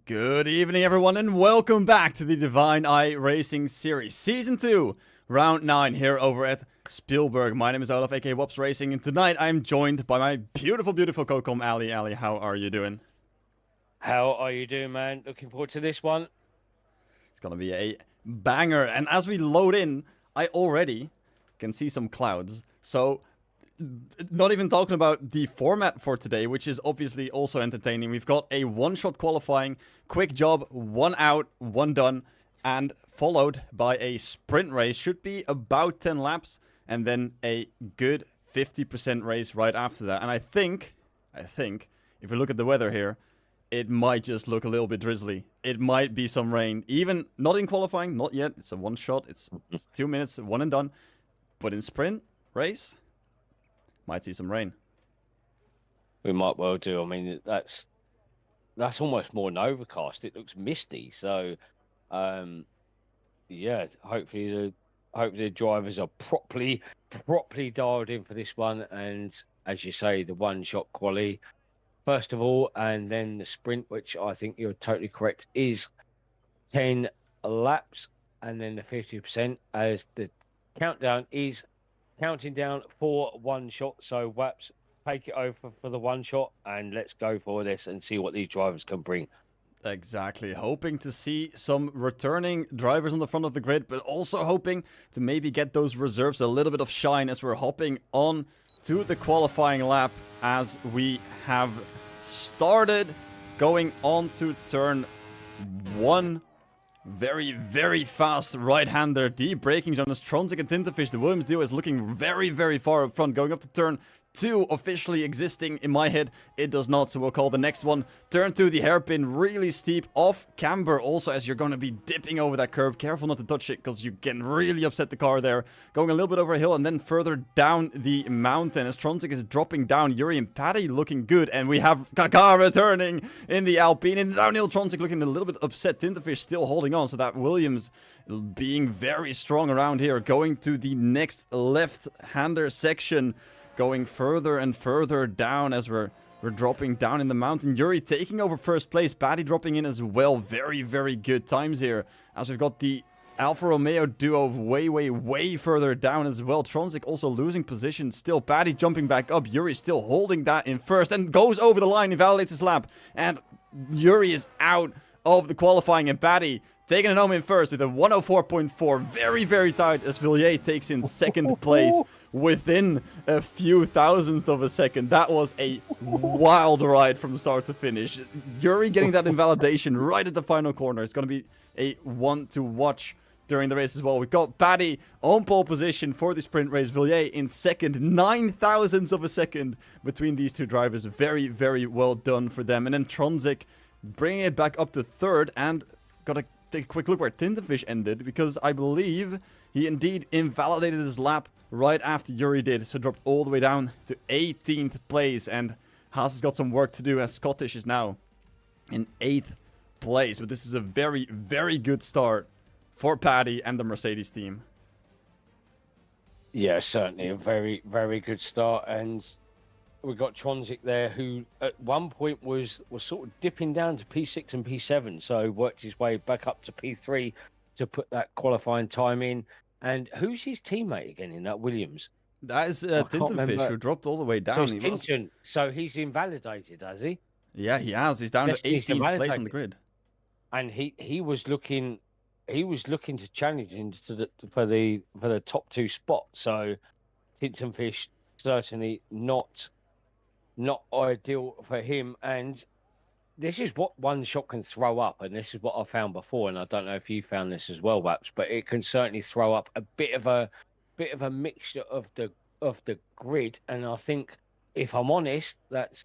Good evening, everyone, and welcome back to the Divine Eye Racing Series, Season 2, Round 9, here over at Spielberg. My name is Olaf, aka Wops Racing, and tonight I'm joined by my beautiful, beautiful co-com, Ali. Ali, how are you doing? How are you doing, man? Looking forward to this one. It's gonna be a banger, and as we load in, I already can see some clouds, so not even talking about the format for today, which is obviously also entertaining. We've got a one-shot qualifying, quick job, one out, one done, and followed by a sprint race. Should be about 10 laps, and then a good 50% race right after that. And I think, if we look at the weather here, it might just look a little bit drizzly. It might be some rain. Even not in qualifying, not yet. It's a one-shot. It's 2 minutes, one and done. But in sprint race, might see some rain. We might well do. I mean, that's almost more than overcast. It looks misty. So, yeah. Hopefully the drivers are properly dialed in for this one. And as you say, the one-shot quali first of all, and then the sprint, which I think you're totally correct, is 10 laps, and then the 50% as the countdown is counting down for one shot. So Waps, take it over for the one shot and let's go for this and see what these drivers can bring. Exactly. Hoping to see some returning drivers on the front of the grid, but also hoping to maybe get those reserves a little bit of shine as we're hopping on to the qualifying lap as we have started going on to turn 1. Very, very fast right-hander. Deep braking zone as Tronzik and Tintafish. The Williams duo is looking very, very far up front. Going up to turn 2, officially existing in my head. It does not, so we'll call the next one turn 2. The hairpin, really steep. Off camber also, as you're going to be dipping over that curb. Careful not to touch it, because you can really upset the car there. Going a little bit over a hill and then further down the mountain as Tronzik is dropping down. Yuri and Patty looking good. And we have Kaka returning in the Alpine. In the downhill, Tronzik looking a little bit upset. Tintafish still holding on, so that Williams being very strong around here. Going to the next left-hander section. Going further and further down as we're dropping down in the mountain. Yuri taking over first place. Patty dropping in as well. Very, very good times here. As we've got the Alfa Romeo duo way, way, way further down as well. Tronzik also losing position still. Patty jumping back up. Yuri still holding that in first and goes over the line, invalidates his lap. And Yuri is out of the qualifying, and Patty taking it home in first with a 104.4. Very, very tight as Villiers takes in second place within a few thousandths of a second. That was a wild ride from start to finish. Yuri getting that invalidation right at the final corner. It's going to be a one to watch during the race as well. We've got Patty on pole position for the sprint race. Villiers in second. 9 thousandths of a second between these two drivers. Very, very well done for them. And then Tronzik bringing it back up to third, and got to take a quick look where Tintafish ended, because I believe he indeed invalidated his lap right after Yuri did, so dropped all the way down to 18th place, and Haas has got some work to do as Scottish is now in 8th place. But this is a very, very good start for Paddy and the Mercedes team. Yeah, certainly a very, very good start. And we got Tronzik there, who at one point was sort of dipping down to P6 and P7, so worked his way back up to P3 to put that qualifying time in. And who's his teammate again in that Williams? That is Tintafish, who dropped all the way down. So he's invalidated, has he? Yeah, he has. He's down to 18th place on the grid. And he was looking to challenge into for the top 2 spot. So Tintafish certainly not ideal for him. And this is what one shot can throw up, and this is what I found before, and I don't know if you found this as well, Waps, but it can certainly throw up a bit of a mixture of the grid. And I think, if I'm honest, that's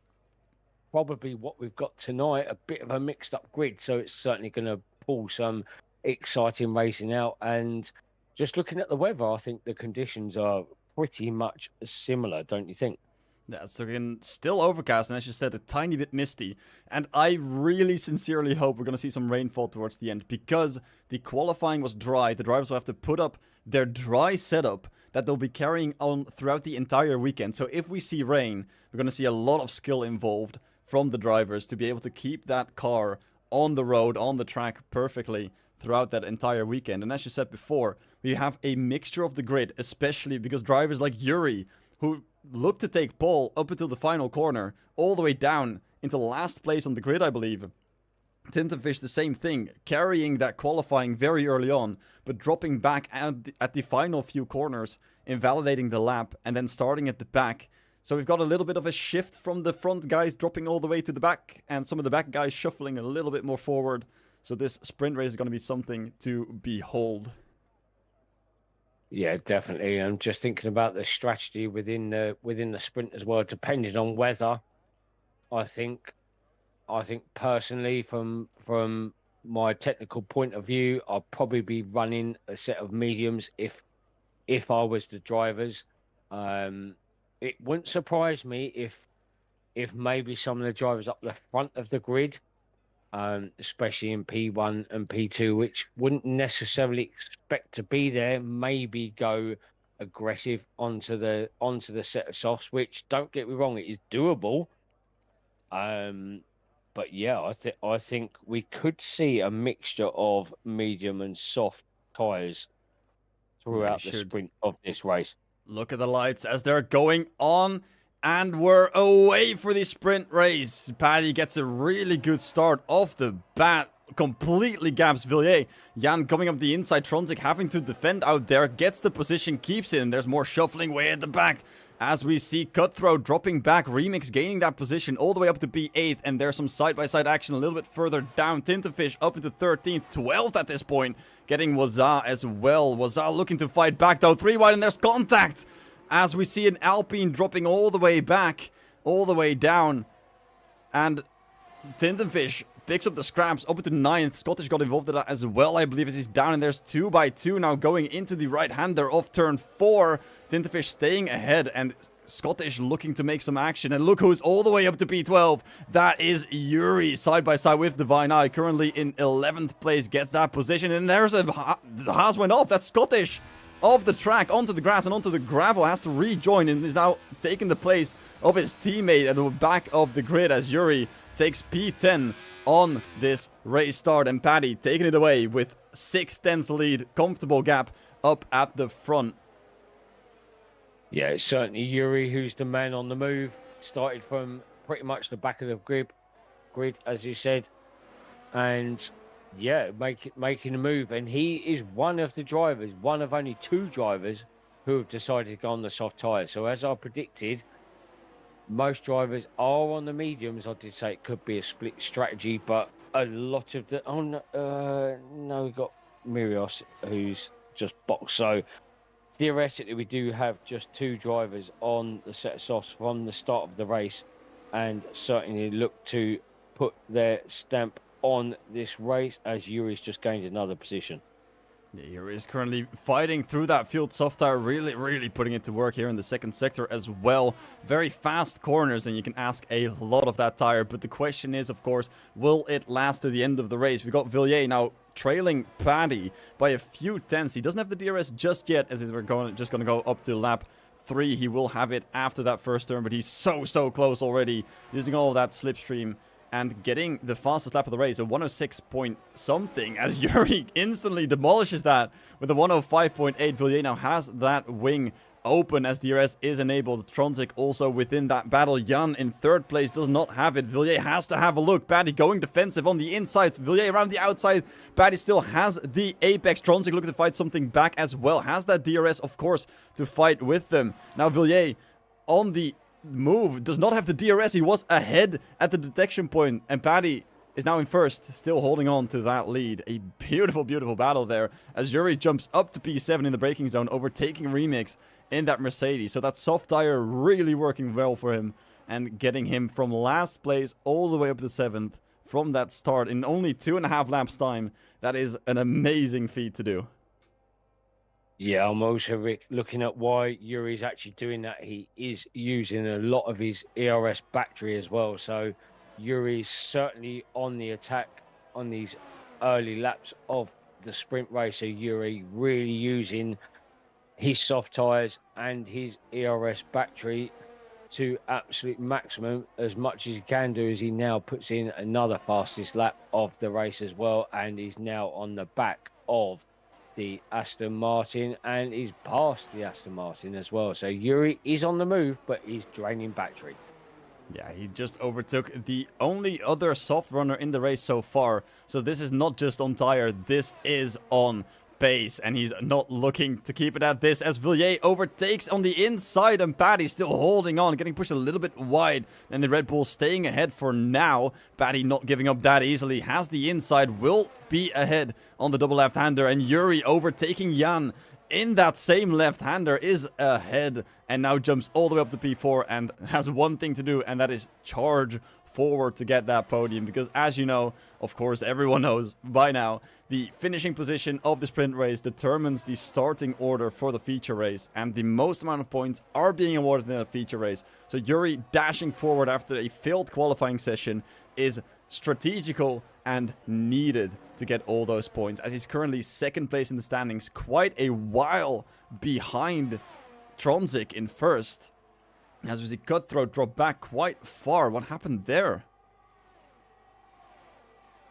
probably what we've got tonight, a bit of a mixed up grid. So it's certainly going to pull some exciting racing out. And just looking at the weather, I think the conditions are pretty much similar, don't you think? Yeah, it's looking still overcast, and as you said, a tiny bit misty. And I really sincerely hope we're going to see some rainfall towards the end, because the qualifying was dry. The drivers will have to put up their dry setup that they'll be carrying on throughout the entire weekend. So if we see rain, we're going to see a lot of skill involved from the drivers to be able to keep that car on the road, on the track perfectly throughout that entire weekend. And as you said before, we have a mixture of the grid, especially because drivers like Yuri, who looked to take pole up until the final corner, all the way down into last place on the grid, I believe. Tintenfish, the same thing, carrying that qualifying very early on, but dropping back at the final few corners, invalidating the lap, and then starting at the back. So we've got a little bit of a shift from the front guys dropping all the way to the back, and some of the back guys shuffling a little bit more forward. So this sprint race is going to be something to behold. Yeah, definitely. I'm just thinking about the strategy within the sprint as well, depending on weather. I think personally, from my technical point of view, I'll probably be running a set of mediums if I was the drivers. It wouldn't surprise me if maybe some of the drivers up the front of the grid, especially in P1 and P2, which wouldn't necessarily expect to be there, maybe go aggressive onto the set of softs, which, don't get me wrong, it is doable. But yeah, I think we could see a mixture of medium and soft tyres throughout the sprint of this race. Look at the lights as they're going on, and we're away for the sprint race. Paddy gets a really good start off the bat, completely gaps Villiers. Jan coming up the inside, Tronzik having to defend out there, gets the position, keeps it, and there's more shuffling way at the back. As we see Cutthroat dropping back, Remix gaining that position all the way up to P8, and there's some side-by-side action a little bit further down. Tintenfish up into 13th, 12th at this point, getting Waza as well. Waza looking to fight back though, 3 wide, and there's contact! As we see an Alpine dropping all the way back, all the way down, and Tintenfish picks up the scraps up into 9th. Scottish got involved in that as well, I believe, as he's down, and there's 2x2 now going into the right-hander off turn 4. Tintenfish staying ahead, and Scottish looking to make some action. And look who's all the way up to P12. That is Yuri, side by side with Divine Eye, currently in 11th place, gets that position. And there's the Haas went off. That's Scottish off the track, onto the grass and onto the gravel, has to rejoin and is now taking the place of his teammate at the back of the grid as Yuri takes P10 on this race start, and Paddy taking it away with 6/10 lead, comfortable gap up at the front. Yeah, it's certainly Yuri who's the man on the move. Started from pretty much the back of the grid, as you said, and yeah, making a move. And he is one of the drivers, one of only 2 drivers who have decided to go on the soft tyres. So as I predicted, most drivers are on the mediums. I did say it could be a split strategy, but a lot of the... no, we've got Mirios, who's just boxed. So theoretically, we do have just 2 drivers on the set of softs from the start of the race, and certainly look to put their stamp on this race as Yuri's just gained another position. Yeah, Yuri is currently fighting through that field soft tire, really putting it to work here in the second sector as well. Very fast corners, and you can ask a lot of that tire, but the question is, of course, will it last to the end of the race? We got Villiers now trailing Paddy by a few tenths. He doesn't have the DRS just yet, as we're just going to go up to lap 3. He will have it after that first turn, but he's so close already, using all of that slipstream and getting the fastest lap of the race, a 106 point something, as Yuri instantly demolishes that with a 105.8. Villiers now has that wing open as DRS is enabled. Tronzik also within that battle. Jan in 3rd place does not have it. Villiers has to have a look. Paddy going defensive on the inside. Villiers around the outside. Paddy still has the apex. Tronzik looking to fight something back as well. Has that DRS, of course, to fight with them. Now Villiers on the move does not have the DRS. He was ahead at the detection point, and Paddy is now in 1st, still holding on to that lead. A beautiful battle there as Yuri jumps up to P7 in the braking zone, overtaking Remix in that Mercedes. So that soft tire really working well for him and getting him from last place all the way up to 7th from that start in only 2.5 laps time. That is an amazing feat to do. Yeah, I'm also looking at why Yuri's actually doing that. He is using a lot of his ERS battery as well. So Yuri's certainly on the attack on these early laps of the sprint race. So Yuri really using his soft tyres and his ERS battery to absolute maximum as much as he can do, as he now puts in another fastest lap of the race as well, and is now on the back of the Aston Martin, and he's past the Aston Martin as well. So Yuri is on the move, but he's draining battery. Yeah, he just overtook the only other soft runner in the race so far. So this is not just on tire, this is on pace. And he's not looking to keep it at this as Villiers overtakes on the inside. And Paddy still holding on, getting pushed a little bit wide. And the Red Bull staying ahead for now. Paddy not giving up that easily. Has the inside, will be ahead on the double left-hander. And Yuri overtaking Jan in that same left-hander, is ahead and now jumps all the way up to P4 and has one thing to do, and that is charge forward to get that podium. Because as you know, of course everyone knows by now, the finishing position of the sprint race determines the starting order for the feature race, and the most amount of points are being awarded in a feature race. So Yuri dashing forward after a failed qualifying session is strategical and needed to get all those points, as he's currently second place in the standings, quite a while behind Tronzik in first. As we see Cutthroat drop back quite far. What happened there?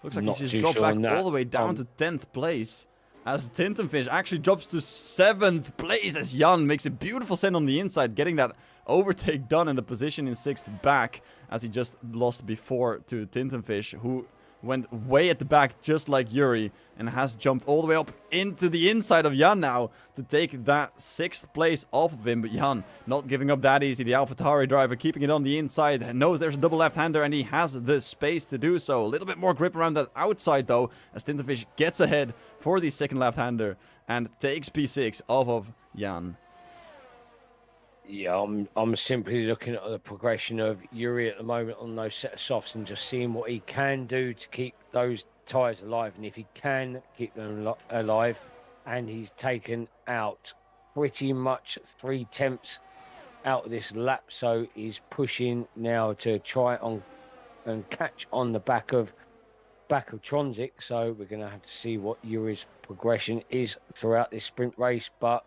Looks like he's just dropped back all the way down to 10th place, as Tintenfish actually drops to 7th place as Jan makes a beautiful send on the inside, getting that overtake done in the position in 6th back, as he just lost before to Tintenfish, who went way at the back just like Yuri and has jumped all the way up into the inside of Jan now to take that 6th place off of him. But Jan not giving up that easy. The AlphaTauri driver keeping it on the inside, knows there's a double left-hander and he has the space to do so. A little bit more grip around that outside though, as Tintenfish gets ahead for the second left-hander and takes P6 off of Jan. Yeah, I'm simply looking at the progression of Yuri at the moment on those set of softs and just seeing what he can do to keep those tyres alive. And if he can keep them alive, and he's taken out pretty much 3/10 out of this lap, so he's pushing now to try on and catch on the back of Tronzik. So we're going to have to see what Yuri's progression is throughout this sprint race, but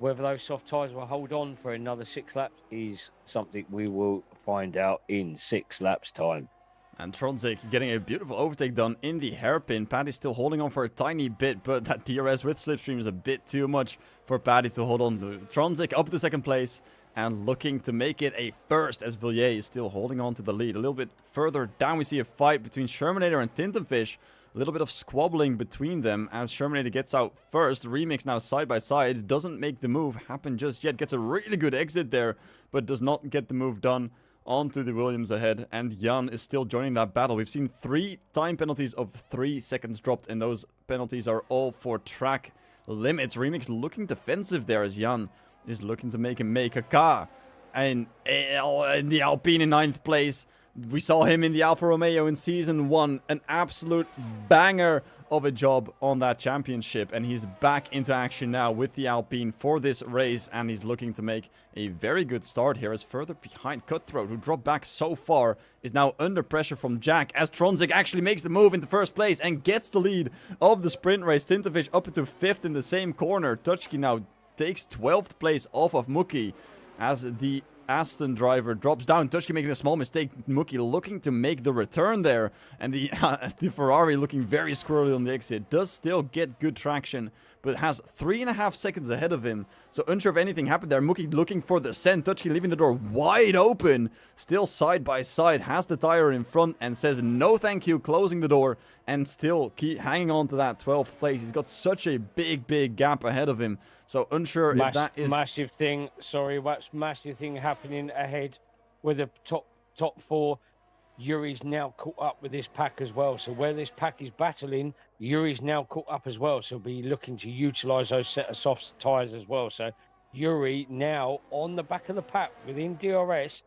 whether those soft tyres will hold on for another 6 laps is something we will find out in 6 laps time. And Tronzik getting a beautiful overtake done in the hairpin. Paddy's still holding on for a tiny bit, but that DRS with slipstream is a bit too much for Paddy to hold on to. Tronzik up to 2nd place and looking to make it a first, as Villiers is still holding on to the lead. A little bit further down we see a fight between Shermanator and Tintenfish. A little bit of squabbling between them as Shermanator gets out first. Remix now side by side. Doesn't make the move happen just yet. Gets a really good exit there, but does not get the move done onto the Williams ahead. And Jan is still joining that battle. We've seen 3 time penalties of 3 seconds dropped, and those penalties are all for track limits. Remix looking defensive there as Jan is looking to make him make a car. And in the Alpine in 9th place. We saw him in the Alfa Romeo in Season 1. An absolute banger of a job on that championship. And he's back into action now with the Alpine for this race. And he's looking to make a very good start here. As further behind Cutthroat, who dropped back so far, is now under pressure from Jack. As Tronzik actually makes the move into 1st place and gets the lead of the sprint race. Tintenfish up into 5th in the same corner. Tutski now takes 12th place off of Mookie as the Aston driver drops down. Tutski making a small mistake. Mookie looking to make the return there. And the Ferrari looking very squirrely on the exit. Does still get good traction, but has 3.5 seconds ahead of him. So unsure if anything happened there. Mookie looking for the send. Tutski leaving the door wide open. Still side by side. Has the tire in front and says no thank you. Closing the door and still keep hanging on to that 12th place. He's got such a big gap ahead of him. So unsure if that is... Massive thing happening ahead with the top 4. Yuri's now caught up with this pack as well. So where this pack is battling, Yuri's now caught up as well. So be looking to utilise those set of soft tyres as well. So Yuri now on the back of the pack within DRS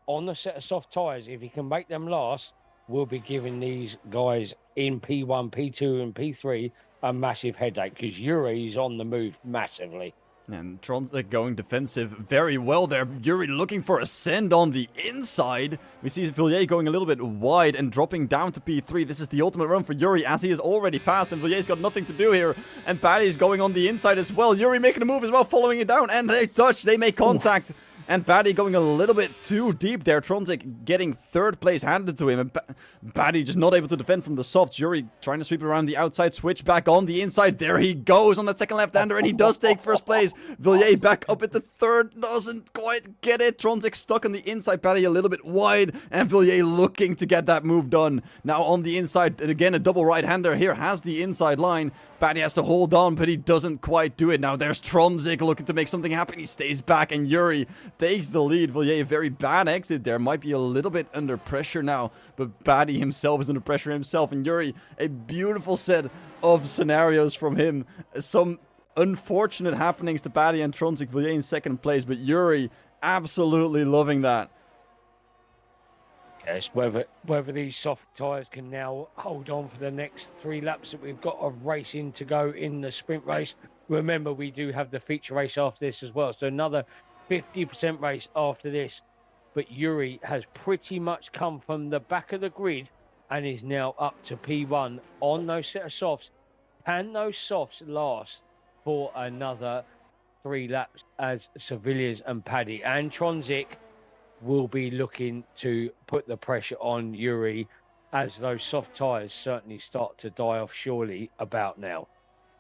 on the set of soft tyres. If he can make them last, we'll be giving these guys in P1, P2 and P3 a massive headache, because Yuri is on the move massively. And Tronzik going defensive very well there. Yuri looking for a send on the inside. We see Villiers going a little bit wide and dropping down to P3. This is the ultimate run for Yuri, as he is already passed, and Villiers got nothing to do here. And Paddy's going on the inside as well. Yuri making a move as well, following it down, and they touch. They make contact. And Batty going a little bit too deep there. Tronzik getting third place handed to him. And Batty just not able to defend from the softs. Yuri trying to sweep it around the outside. Switch back on the inside. There he goes on that second left-hander. And he does take first place. Villiers back up at the third. Doesn't quite get it. Tronzik stuck on the inside. Batty a little bit wide. And Villiers looking to get that move done. Now on the inside. And again, a double right-hander here has the inside line. Batty has to hold on, but he doesn't quite do it. Now there's Tronzik looking to make something happen. He stays back, and Yuri takes the lead. Villiers, a very bad exit there. Might be a little bit under pressure now, but Batty himself is under pressure himself. And Yuri, a beautiful set of scenarios from him. Some unfortunate happenings to Batty and Tronzik. Villiers in second place, but Yuri absolutely loving that. Yes, whether these soft tyres can now hold on for the next 3 laps that we've got of racing to go in the sprint race. Remember, we do have the feature race after this as well, so another 50% race after this. But Yuri has pretty much come from the back of the grid and is now up to P1 on those set of softs. Can those softs last for another 3 laps as Sevillas and Paddy and Tronzik will be looking to put the pressure on Yuri as those soft tyres certainly start to die off surely about now.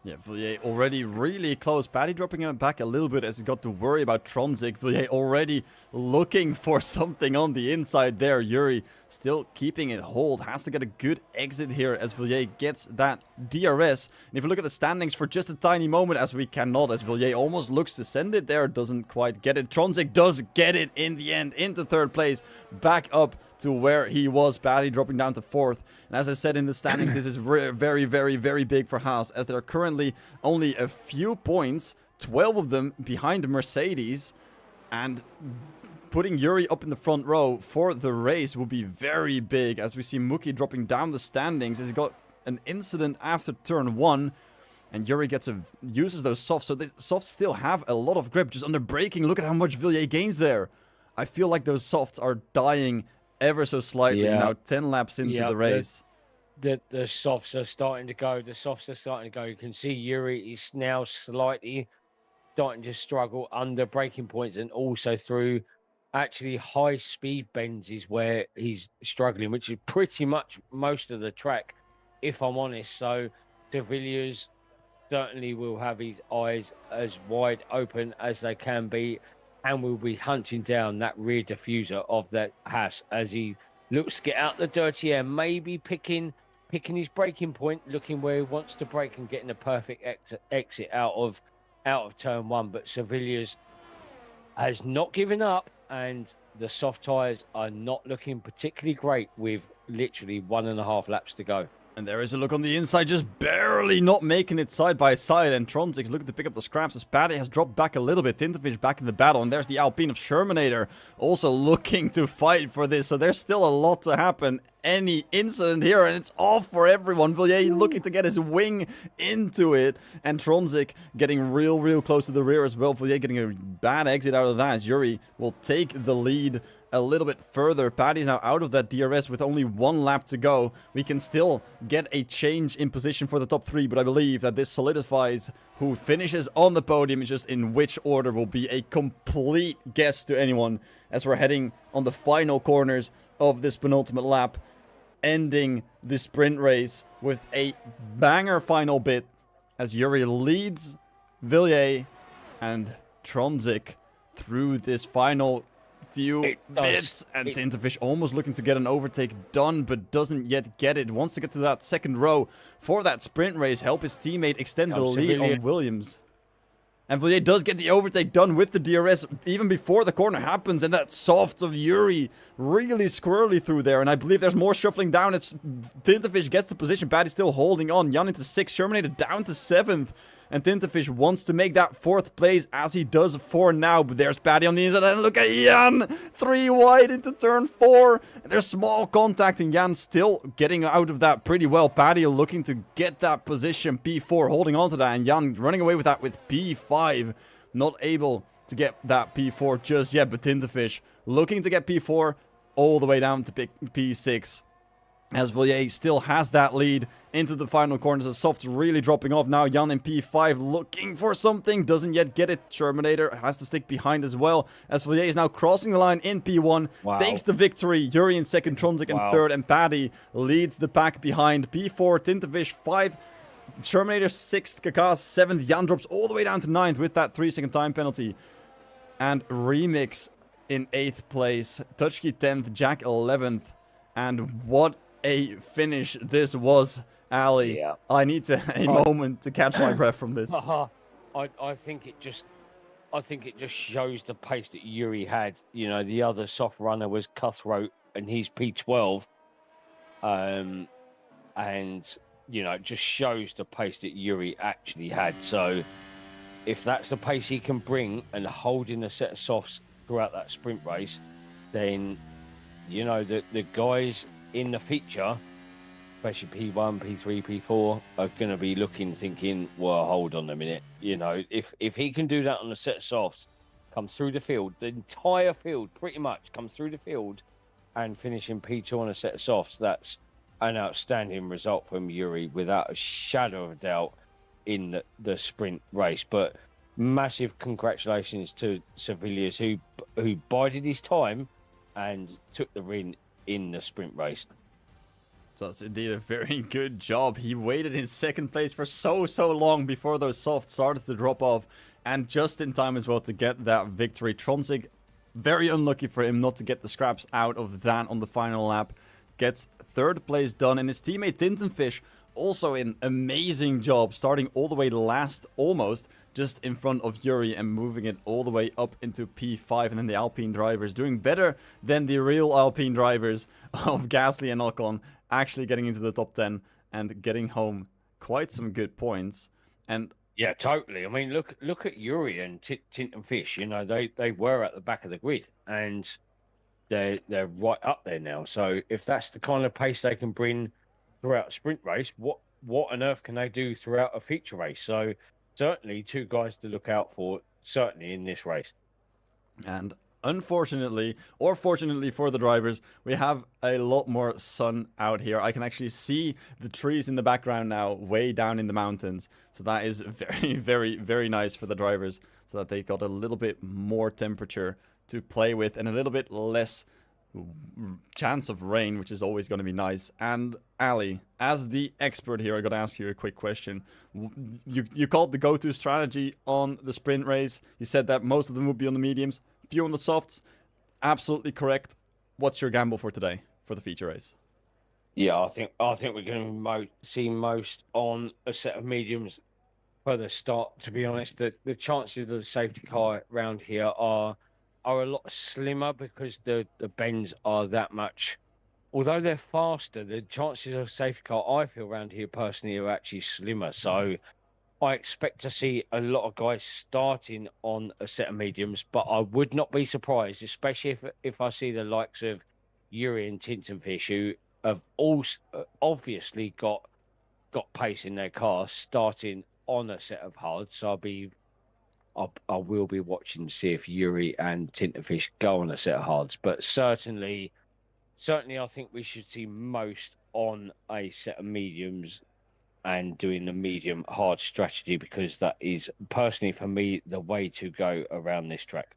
Yeah, Villiers already really close. Paddy dropping him back a little bit as he got to worry about Tronzik. Villiers already looking for something on the inside there. Yuri still keeping it hold. Has to get a good exit here as Villiers gets that DRS. And if you look at the standings for just a tiny moment, as we cannot, as Villiers almost looks to send it there, doesn't quite get it. Tronzik does get it in the end into third place. Back up to where he was. Batty dropping down to fourth. And as I said in the standings, this is very, very big for Haas, as they're currently only a few points, 12 of them behind Mercedes, and putting Yuri up in the front row for the race will be very big, as we see Mookie dropping down the standings as he got an incident after turn 1. And Yuri uses those softs, so the softs still have a lot of grip. Just under braking, look at how much Villiers gains there. I feel like those softs are dying ever so slightly now, 10 laps into the race. The softs are starting to go. The softs are starting to go. You can see Yuri is now slightly starting to struggle under braking points, and also through actually high speed bends is where he's struggling, which is pretty much most of the track, if I'm honest. So De Villiers certainly will have his eyes as wide open as they can be, and will be hunting down that rear diffuser of that Haas as he looks to get out the dirty air, maybe picking his braking point, looking where he wants to brake and getting a perfect exit out of turn 1. But Sevillas has not given up, and the soft tyres are not looking particularly great with literally 1.5 laps to go. And there is a look on the inside, just barely not making it side by side. And Tronzik's looking to pick up the scraps as Paddy has dropped back a little bit. Tinterfish back in the battle. And there's the Alpine of Shermanator also looking to fight for this. So there's still a lot to happen. Any incident here, and it's off for everyone. Villiers looking to get his wing into it. And Tronzik getting real close to the rear as well. Villiers getting a bad exit out of that as Yuri will take the lead a little bit further. Paddy's now out of that DRS with only 1 lap to go. We can still get a change in position for the top 3, but I believe that this solidifies who finishes on the podium. It's just in which order will be a complete guess to anyone as we're heading on the final corners of this penultimate lap, ending the sprint race with a banger final bit as Yuri leads Villiers and Tronzik through this final few bits, and Tinterfish almost looking to get an overtake done, but doesn't yet get it. Wants to get to that second row for that sprint race, help his teammate extend the lead on Williams. And Villiers does get the overtake done with the DRS even before the corner happens, and that soft of Yuri really squirrely through there. And I believe there's more shuffling down. It's Tinterfish gets the position. Paddy's still holding on. Jan into 6th, Shermanator down to 7th. And Tinterfish wants to make that 4th place, as he does for now. But there's Paddy on the inside, and look at Jan! 3 wide into turn 4. And there's small contact, and Jan still getting out of that pretty well. Paddy looking to get that position, P4, holding on to that. And Jan running away with that with P5. Not able to get that P4 just yet, but Tinterfish looking to get P4 all the way down to P6. as Villiers still has that lead into the final corners. The softs really dropping off now. Jan in P5 looking for something, doesn't yet get it. Terminator has to stick behind as well, as Villiers is now crossing the line in P1, takes the victory. Yuri in second, Tronzik in third, and Paddy leads the pack behind. P4, Tintafish 5, Terminator 6th, Kakas 7th, Jan drops all the way down to 9th with that 3-second time penalty. And Remix in 8th place, Touchkey 10th, Jack 11th, and what a finish this was, Ali. Yeah. I need a moment to catch my breath from this. I think it just shows the pace that Yuri had. You know, the other soft runner was Cutthroat, and he's P12. And you know, it just shows the pace that Yuri actually had. So if that's the pace he can bring and hold in a set of softs throughout that sprint race, then you know the guys in the feature, especially P1, P3, P4, are going to be thinking, well, hold on a minute. You know, if he can do that on a set of softs, come through the field, the entire field pretty much comes through the field and finish in P2 on a set of softs, that's an outstanding result from Yuri without a shadow of a doubt in the sprint race. But massive congratulations to Sevillas, who bided his time and took the win in the sprint race. So that's indeed a very good job. He waited in second place for so long before those softs started to drop off, and just in time as well to get that victory. Tronzig, very unlucky for him not to get the scraps out of that on the final lap, gets third place done, and his teammate Tintenfish also an amazing job, starting all the way last, almost just in front of Yuri, and moving it all the way up into P5. And then the Alpine drivers doing better than the real Alpine drivers of Gasly and Ocon, actually getting into the top 10 and getting home quite some good points. And yeah, totally. I mean, look at Yuri and Tintenfish. You know, they were at the back of the grid, and they're right up there now. So if that's the kind of pace they can bring throughout a sprint race, what on earth can they do throughout a feature race? So certainly two guys to look out for, certainly in this race. And unfortunately, or fortunately for the drivers, we have a lot more sun out here. I can actually see the trees in the background now, way down in the mountains. So that is very nice for the drivers, so that they got a little bit more temperature to play with and a little bit less chance of rain, which is always going to be nice. And Ali, as the expert here, I got to ask you a quick question. You called the go-to strategy on the sprint race. You said that most of them would be on the mediums, few on the softs. Absolutely correct. What's your gamble for today for the feature race? Yeah, I think we're going to see most on a set of mediums for the start. To be honest, the chances of the safety car around here are a lot slimmer because the bends are that much. Although they're faster, the chances of safety car, I feel, around here personally are actually slimmer. So I expect to see a lot of guys starting on a set of mediums, but I would not be surprised, especially if I see the likes of Yuri and Tintenfish, who have also obviously got pace in their cars, starting on a set of hards. So I will be watching to see if Yuri and Tintenfish go on a set of hards, but certainly I think we should see most on a set of mediums and doing the medium hard strategy, because that is personally for me the way to go around this track.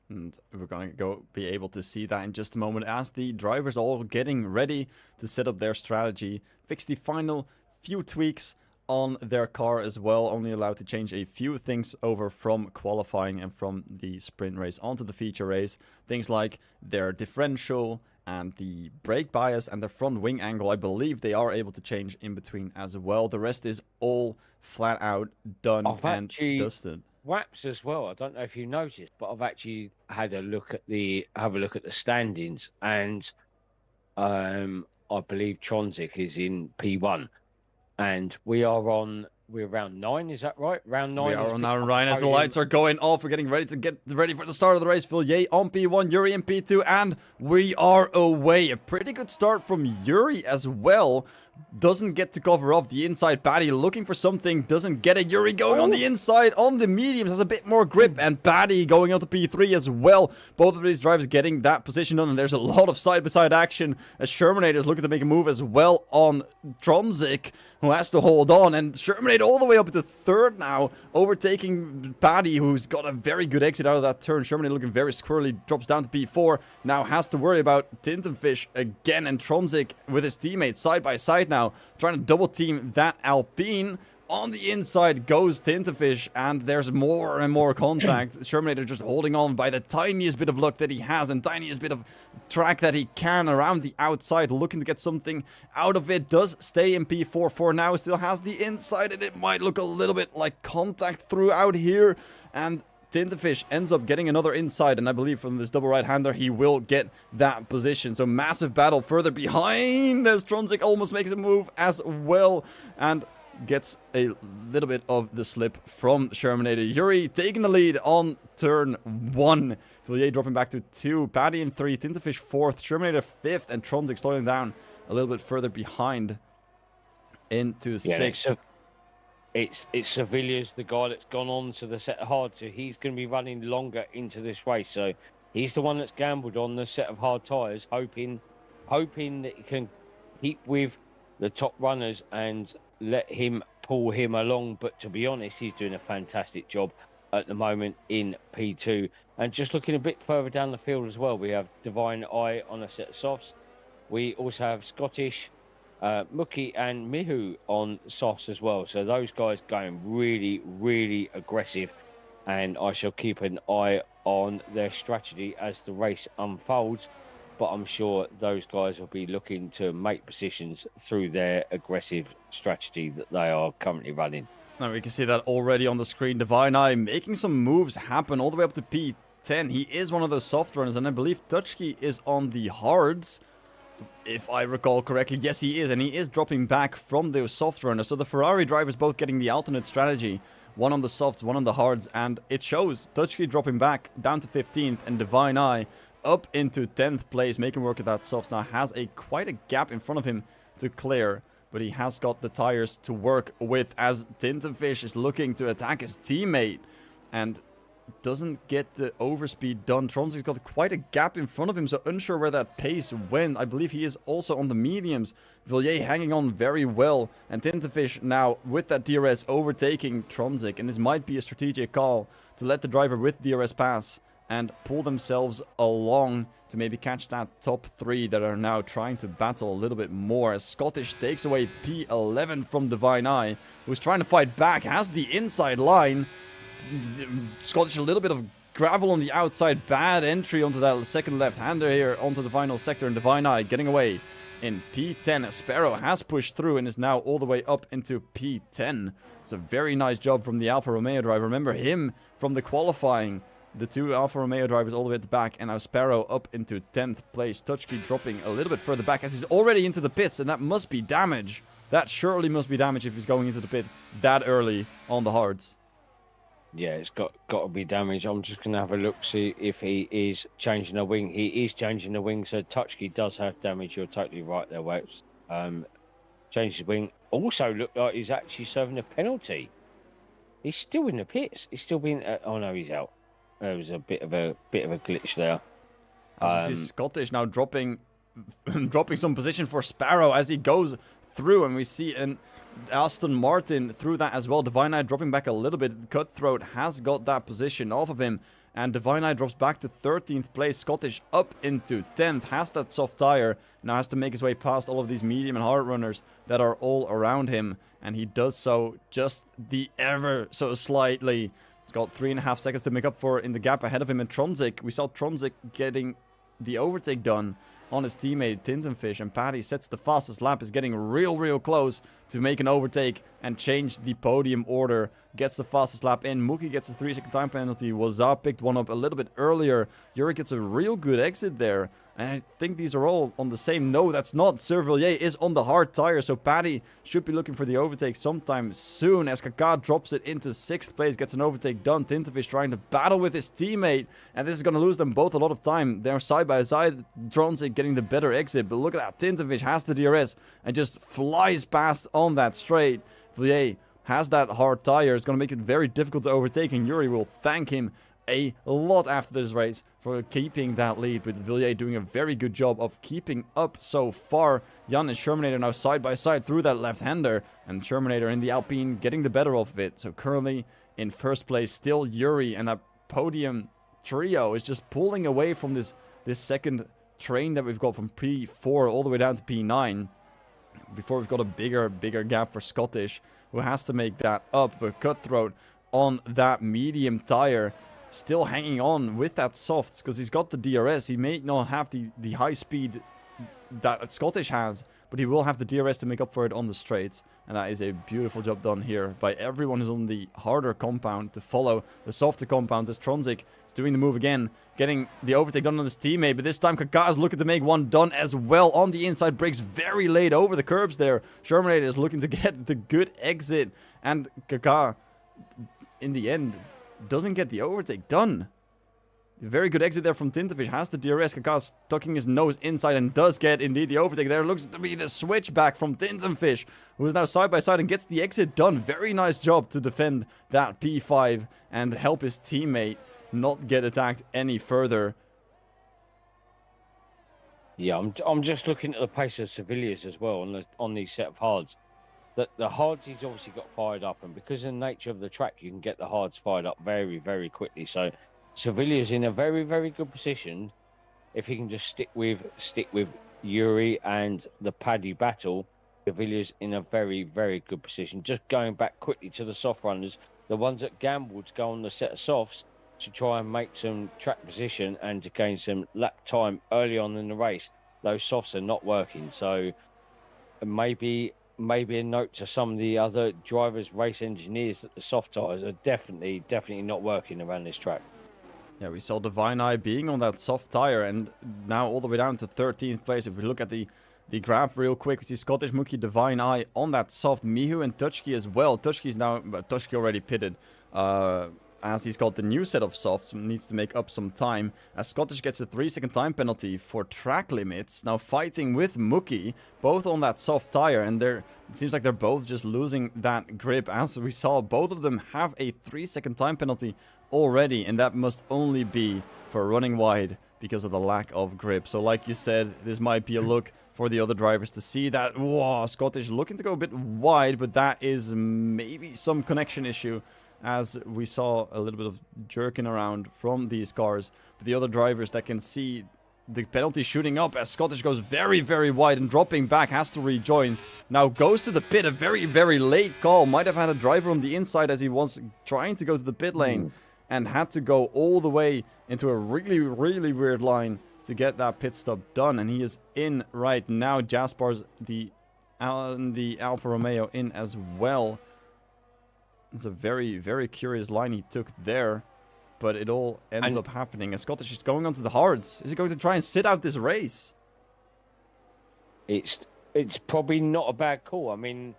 And we're going to be able to see that in just a moment as the drivers are all getting ready to set up their strategy, fix the final few tweaks on their car as well, only allowed to change a few things over from qualifying and from the sprint race onto the feature race. Things like their differential and the brake bias and the front wing angle, I believe they are able to change in between as well. The rest is all flat out done and dusted. Waps as well. I don't know if you noticed, but I've actually had a look at the standings, and I believe Tronzik is in P1. And we're round 9, is that right? Round 9. We are on round 9 as the lights are going off. We're getting ready for the start of the race. Villiers on P1, Yuri in P2, and we are away. A pretty good start from Yuri as well, doesn't get to cover off the inside. Paddy looking for something, doesn't get it. Yuri going on the inside, on the mediums, has a bit more grip, and Paddy going on to P3 as well. Both of these drivers getting that position on, and there's a lot of side-by-side action as Shermanator is looking to make a move as well on Tronzik, who has to hold on, and Shermanator all the way up to third now, overtaking Paddy, who's got a very good exit out of that turn. Shermanator looking very squirrely, drops down to P4, now has to worry about Tintenfish again, and Tronzik with his teammates side by side now, trying to double team that Alpine. On the inside goes Tintenfish, and there's more and more contact. Shermanator just holding on by the tiniest bit of luck that he has and tiniest bit of track that he can around the outside, looking to get something out of it. Does stay in P4 for now, still has the inside, and it might look a little bit like contact throughout here. And Tintenfish ends up getting another inside, and I believe from this double right-hander he will get that position. So massive battle further behind as Tronzik almost makes a move as well, and gets a little bit of the slip from Shermanator. Yuri taking the lead on turn 1. Villiers dropping back to 2. Paddy in 3. Tintenfish 4th. Shermanator 5th. And Tronzik slowing down a little bit further behind into 6th. It's Sevilla's the guy that's gone on to the set of hard, so he's going to be running longer into this race. So he's the one that's gambled on the set of hard tyres, hoping that he can keep with the top runners and let him pull him along. But to be honest, he's doing a fantastic job at the moment in P2. And just looking a bit further down the field as well, we have Divine Eye on a set of softs. We also have Scottish, Mookie and Mihu on softs as well. So those guys going really, really aggressive. And I shall keep an eye on their strategy as the race unfolds. But I'm sure those guys will be looking to make positions through their aggressive strategy that they are currently running. Now we can see that already on the screen. Divine Eye making some moves happen all the way up to P10. He is one of those soft runners, and I believe Touchkey is on the hards, if I recall correctly. Yes, he is, and he is dropping back from those soft runners. So the Ferrari drivers both getting the alternate strategy. One on the softs, one on the hards, and it shows. Touchkey dropping back down to 15th, and Divine Eye up into 10th place, making work of that softs. Now has quite a gap in front of him to clear, but he has got the tires to work with as Tintenfish is looking to attack his teammate and doesn't get the overspeed done. Tronzik's got quite a gap in front of him, so unsure where that pace went. I believe he is also on the mediums. Villiers hanging on very well, and Tintenfish now with that DRS overtaking Tronzik, and this might be a strategic call to let the driver with DRS pass and pull themselves along to maybe catch that top 3 that are now trying to battle a little bit more. As Scottish takes away P11 from Divine Eye, who's trying to fight back, has the inside line. Scottish a little bit of gravel on the outside, bad entry onto that second left-hander here onto the final sector, and Divine Eye getting away in P10. Sparrow has pushed through and is now all the way up into P10. It's a very nice job from the Alfa Romeo driver. Remember him from the qualifying. The 2 Alfa Romeo drivers all the way at the back, and now Sparrow up into 10th place. Touchkey dropping a little bit further back as he's already into the pits, and that must be damage. That surely must be damage if he's going into the pit that early on the hards. Yeah, it's got to be damage. I'm just going to have a look, see if he is changing the wing. He is changing the wing, so Touchkey does have damage. You're totally right there, Wes. Changed the wing. Also looked like he's actually serving a penalty. He's still in the pits. He's still being... oh, no, he's out. There was a bit of a glitch there. As we see Scottish now dropping some position for Sparrow as he goes through, and we see an Aston Martin through that as well. Divine Eye dropping back a little bit. Cutthroat has got that position off of him, and Divine Eye drops back to 13th place. Scottish up into 10th, has that soft tire, now has to make his way past all of these medium and hard runners that are all around him, and he does so just the ever so slightly. He's got 3.5 seconds to make up for in the gap ahead of him. And Tronzik, we saw Tronzik getting the overtake done on his teammate Tintenfish, and Paddy sets the fastest lap, is getting real close to make an overtake and change the podium order. Gets the fastest lap in. Mookie gets a 3-second time penalty. Wazar picked one up a little bit earlier. Yuri gets a real good exit there. And I think these are all on the same. No, that's not. Sir Villiers is on the hard tire, so Paddy should be looking for the overtake sometime soon. As Kaká drops it into 6th place, gets an overtake done. Tintenfish trying to battle with his teammate, and this is going to lose them both a lot of time. They're side by side. Tronzik getting the better exit. But look at that. Tintenfish has the DRS and just flies past on that straight. Villiers has that hard tire. It's going to make it very difficult to overtake. And Yuri will thank him a lot after this race for keeping that lead, with Villiers doing a very good job of keeping up so far. Jan and Shermanator now side by side through that left-hander, and Shermanator in the Alpine getting the better of it. So currently in first place still Yuri, and that podium trio is just pulling away from this second train that we've got from P4 all the way down to P9, before we've got a bigger gap for Scottish, who has to make that up. But Cutthroat on that medium tire, still hanging on with that softs, because he's got the DRS. He may not have the high speed that Scottish has, but he will have the DRS to make up for it on the straights. And that is a beautiful job done here by everyone who's on the harder compound to follow the softer compound, as Tronzik is doing the move again, getting the overtake done on his teammate. But this time Kaká is looking to make one done as well on the inside. Brakes very late over the curbs there. Shermanator is looking to get the good exit, and Kaká in the end doesn't get the overtake done. Very good exit there from Tintenfish. Has the DRS. Kaká tucking his nose inside and does get indeed the overtake there. Looks to be the switchback from Tintenfish, who is now side by side and gets the exit done. Very nice job to defend that P5 and help his teammate not get attacked any further. Yeah, I'm just looking at the pace of Sevillas as well on these set of hards. The hards he's obviously got fired up, and because of the nature of the track, you can get the hards fired up very, very quickly. So Sevilla's in a very, very good position if he can just stick with Yuri and the Paddy battle. Sevilla's in a very, very good position. Just going back quickly to the soft runners, the ones that gambled to go on the set of softs to try and make some track position and to gain some lap time early on in the race. Those softs are not working. So maybe a note to some of the other drivers, race engineers, that the soft tires are definitely not working around this track. Yeah, we saw Divine Eye being on that soft tire, and now all the way down to 13th place. If we look at the graph real quick, we see Scottish, Mookie, Divine Eye on that soft. Mihu and Tutski as well. Tutski's now, Tutski already pitted, as he's got the new set of softs, needs to make up some time, as Scottish gets a 3-second time penalty for track limits. Now fighting with Mookie, both on that soft tire, and it seems like they're both just losing that grip. As we saw, both of them have a 3-second time penalty already, and that must only be for running wide because of the lack of grip. So like you said, this might be a look for the other drivers to see that, whoa, Scottish looking to go a bit wide, but that is maybe some connection issue, as we saw a little bit of jerking around from these cars. But the other drivers that can see the penalty shooting up as Scottish goes very, very wide and dropping back, has to rejoin. Now goes to the pit, a very, very late call. Might have had a driver on the inside as he was trying to go to the pit lane and had to go all the way into a really, really weird line to get that pit stop done. And he is in right now. Jaspar's the Alfa Romeo in as well. It's a very, very curious line he took there, but it all ends up happening. And Scottish is going onto the hards. Is he going to try and sit out this race? It's probably not a bad call. I mean,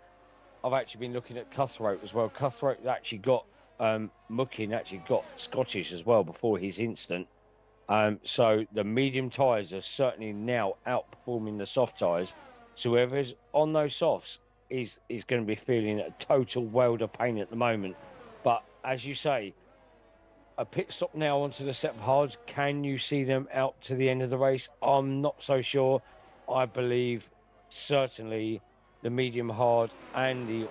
I've actually been looking at Cutthroat as well. Cutthroat actually got Mookie actually got Scottish as well before his incident. So the medium tyres are certainly now outperforming the soft tyres. So whoever's on those softs is going to be feeling a total world of pain at the moment. But as you say, a pit stop now onto the set of hards. Can you see them out to the end of the race? I'm not so sure. I believe certainly the medium hard and the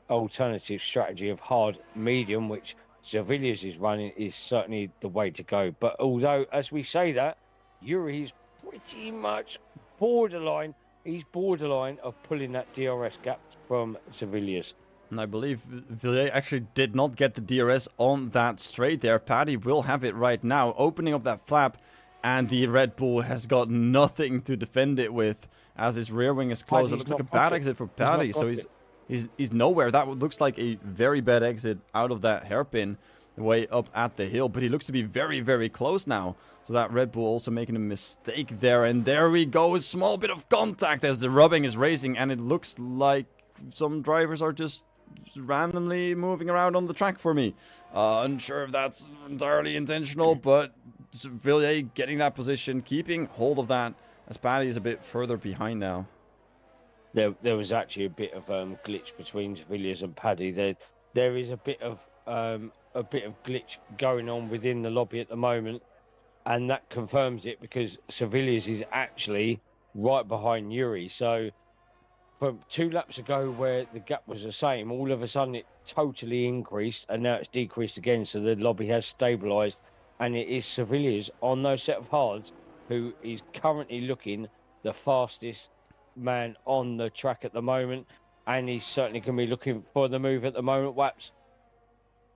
alternative strategy of hard medium, which Sevillas is running, is certainly the way to go. But although, as we say that, Yuri's pretty much borderline. He's borderline of pulling that DRS gap from Sevillas. And I believe Villiers actually did not get the DRS on that straight there. Paddy will have it right now, opening up that flap, and the Red Bull has got nothing to defend it with, as his rear wing is closed. It looks like a bad exit for Paddy, so he's nowhere. That looks like a very bad exit out of that hairpin way up at the hill, but he looks to be very, very close now. So that Red Bull also making a mistake there, and there we go, a small bit of contact as the rubbing is racing, and it looks like some drivers are just randomly moving around on the track for me. Unsure if that's entirely intentional, but Villiers getting that position, keeping hold of that as Paddy is a bit further behind now. There was actually a bit of glitch between Villiers and Paddy. There is a bit of glitch going on within the lobby at the moment, and that confirms it because Villiers is actually right behind Yuri. So from 2 laps ago, where the gap was the same, all of a sudden it totally increased, and now it's decreased again. So the lobby has stabilised, and it is Villiers on those set of hards who is currently looking the fastest man on the track at the moment, and he's certainly going to be looking for the move at the moment, Waps.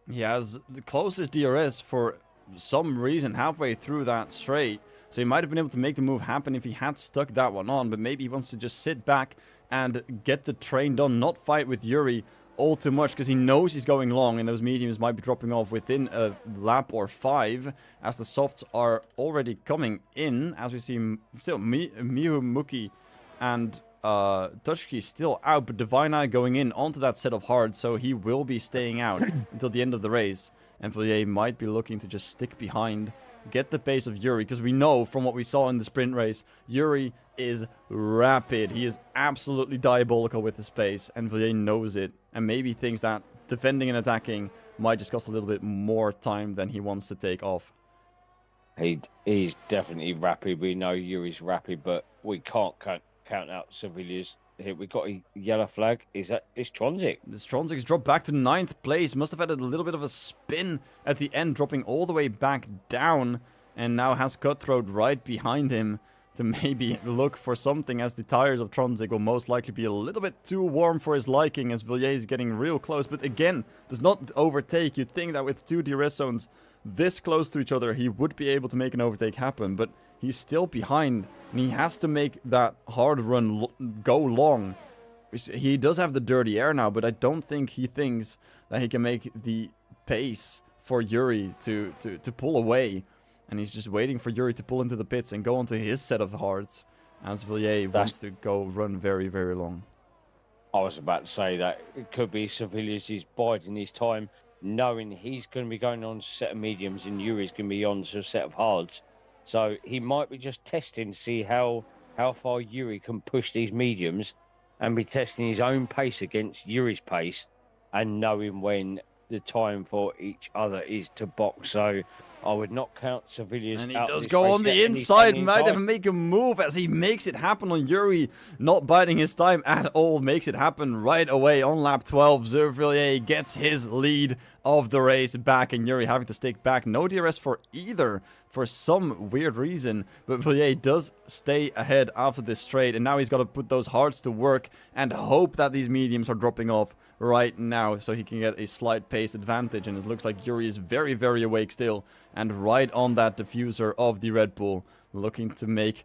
He has the closest DRS for some reason halfway through that straight, so he might have been able to make the move happen if he had stuck that one on, but maybe he wants to just sit back and get the train done, not fight with Yuri all too much, because he knows he's going long and those mediums might be dropping off within a lap or 5, as the softs are already coming in, as we see still Miu, Muki and Tushki still out, but Divine Eye going in onto that set of hards, so he will be staying out until the end of the race. And Villiers might be looking to just stick behind, get the pace of Yuri, because we know from what we saw in the sprint race, Yuri is rapid. He is absolutely diabolical with his pace, and Villiers knows it, and maybe thinks that defending and attacking might just cost a little bit more time than he wants to take off. He's definitely rapid. We know Yuri's rapid, but we can't count out Villiers. Here we got a yellow flag. It's Tronzik. This Tronzik's dropped back to 9th place. Must have had a little bit of a spin at the end, dropping all the way back down, and now has Cutthroat right behind him to maybe look for something, as the tires of Tronzik will most likely be a little bit too warm for his liking, as Villiers is getting real close, but again, does not overtake. You'd think that with 2 DRS zones this close to each other, he would be able to make an overtake happen, but he's still behind, and he has to make that hard run go long. He does have the dirty air now, but I don't think he thinks that he can make the pace for Yuri to pull away. And he's just waiting for Yuri to pull into the pits and go onto his set of hards, as Villiers wants to go run very, very long. I was about to say that it could be Villiers is biding his time, knowing he's going to be going on a set of mediums and Yuri's going to be on a set of hards. So he might be just testing to see how far Yuri can push these mediums, and be testing his own pace against Yuri's pace, and knowing when the time for each other is to box. So I would not count Villiers out. And he does go on the inside, might even make a move as he makes it happen on Yuri, not biding his time at all, makes it happen right away on lap 12. Villiers gets his lead of the race back, and Yuri having to stick back. No DRS for either for some weird reason, but Villiers does stay ahead after this straight, and now he's got to put those hards to work and hope that these mediums are dropping off right now so he can get a slight pace advantage. And it looks like Yuri is very, very awake still, and right on that diffuser of the Red Bull, looking to make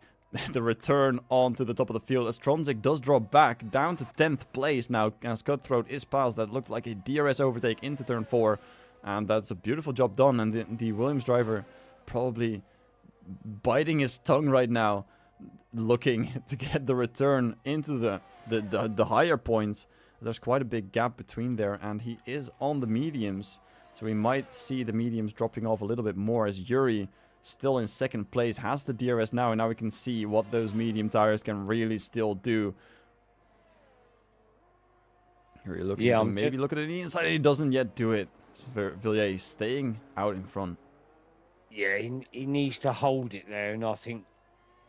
the return onto the top of the field, as Tronzik does drop back down to 10th place now, as Cutthroat is past. That looked like a DRS overtake into turn 4, and that's a beautiful job done. And the Williams driver probably biting his tongue right now, looking to get the return into the higher points. There's quite a big gap between there, and he is on the mediums, so we might see the mediums dropping off a little bit more, as Yuri, still in 2nd place, has the DRS now, and now we can see what those medium tires can really still do. Yuri looking to maybe look at the inside, and he doesn't yet do it. So Villiers staying out in front. Yeah, he needs to hold it there, and I think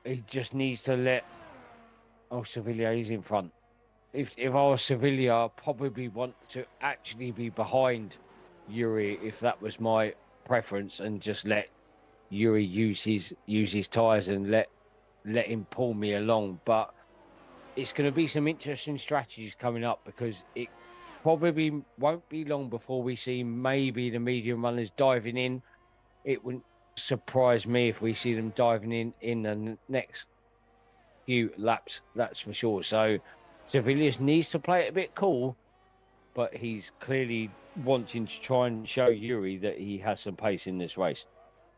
he just needs to let... Oh, Sevilla is in front. If I was Sevilla, I'd probably want to actually be behind Yuri if that was my preference, and just let Yuri use his tyres and let him pull me along. But it's going to be some interesting strategies coming up, because it probably won't be long before we see maybe the medium runners diving in. It wouldn't surprise me if we see them diving in the next few laps, that's for sure. So Villiers needs to play it a bit cool, but he's clearly wanting to try and show Yuri that he has some pace in this race.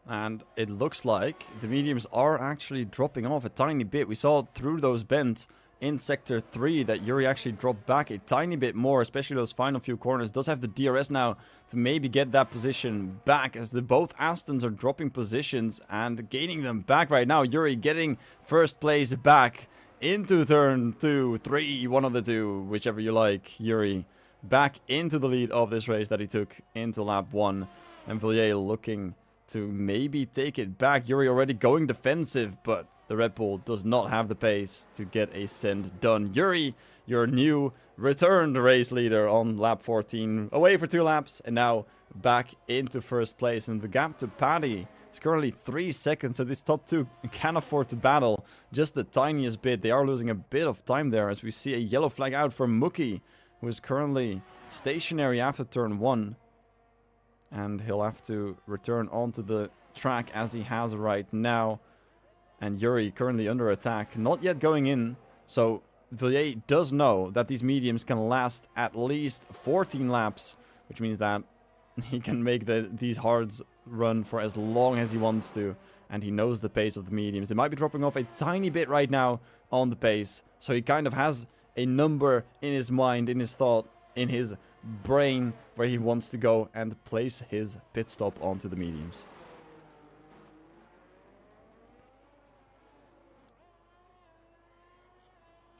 And it looks like the mediums are actually dropping off a tiny bit. We saw through those bends in Sector 3 that Yuri actually dropped back a tiny bit more, especially those final few corners. Does have the DRS now to maybe get that position back, as both Astons are dropping positions and gaining them back right now. Yuri getting first place back into turn 2, 3, one of the two, whichever you like. Yuri back into the lead of this race that he took into lap 1. And Villiers looking to maybe take it back. Yuri already going defensive, but the Red Bull does not have the pace to get a send done. Yuri, your new returned race leader on lap 14. Away for 2 laps and now back into first place. And the gap to Paddy is currently 3 seconds. So these top 2 can afford to battle just the tiniest bit. They are losing a bit of time there as we see a yellow flag out for Mookie, who is currently stationary after turn 1. And he'll have to return onto the track as he has right now. And Yuri currently under attack, not yet going in. So Villiers does know that these mediums can last at least 14 laps, which means that he can make these hards run for as long as he wants to. And he knows the pace of the mediums. They might be dropping off a tiny bit right now on the pace. So he kind of has a number in his mind, in his thought, in his brain where he wants to go and place his pit stop onto the mediums.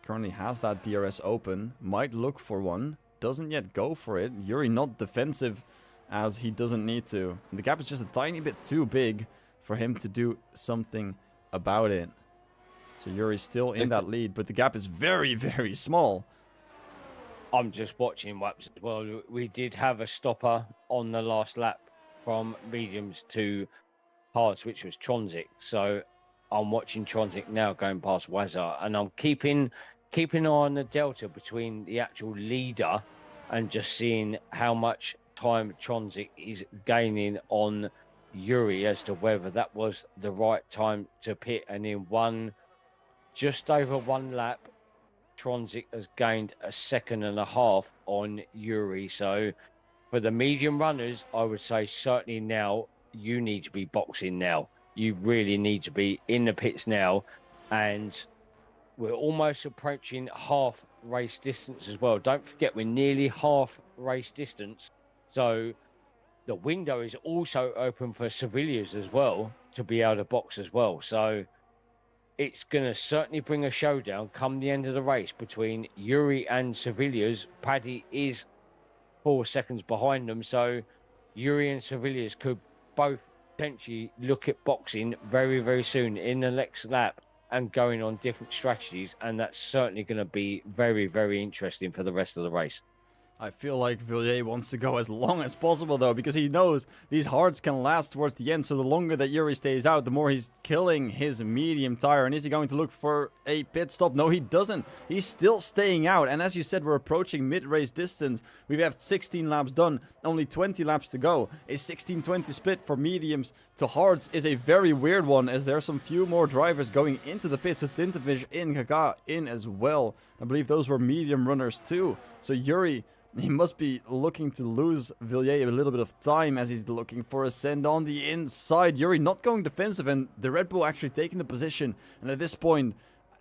Currently has that DRS open, might look for one, doesn't yet go for it. Yuri not defensive as he doesn't need to. And the gap is just a tiny bit too big for him to do something about it. So Yuri's still in that lead, but the gap is very, very small. I'm just watching laps as well. We did have a stopper on the last lap from mediums to hards, which was Tronzik. So I'm watching Tronzik now going past Wazar, and I'm keeping an eye on the delta between the actual leader and just seeing how much time Tronzik is gaining on Yuri as to whether that was the right time to pit. And in just over 1 lap, Tronzik has gained 1.5 seconds on Yuri. So for the medium runners, I would say certainly now you need to be boxing now. You really need to be in the pits now. And we're almost approaching half race distance as well. Don't forget, we're nearly half race distance. So the window is also open for civilians as well to be able to box as well. So it's going to certainly bring a showdown come the end of the race between Yuri and Sevillas. Paddy is 4 seconds behind them. So Yuri and Sevillas could both potentially look at boxing very, very soon in the next lap and going on different strategies. And that's certainly going to be very, very interesting for the rest of the race. I feel like Villiers wants to go as long as possible, though, because he knows these hards can last towards the end. So the longer that Yuri stays out, the more he's killing his medium tire. And is he going to look for a pit stop? No, he doesn't. He's still staying out. And as you said, we're approaching mid-race distance. We've had 16 laps done, only 20 laps to go. A 16-20 split for mediums to hards is a very weird one, as there are some few more drivers going into the pits with Tintovic in, Kaka in as well. I believe those were medium runners too. So Yuri, he must be looking to lose Villiers a little bit of time as he's looking for a send on the inside. Yuri not going defensive, and the Red Bull actually taking the position. And at this point,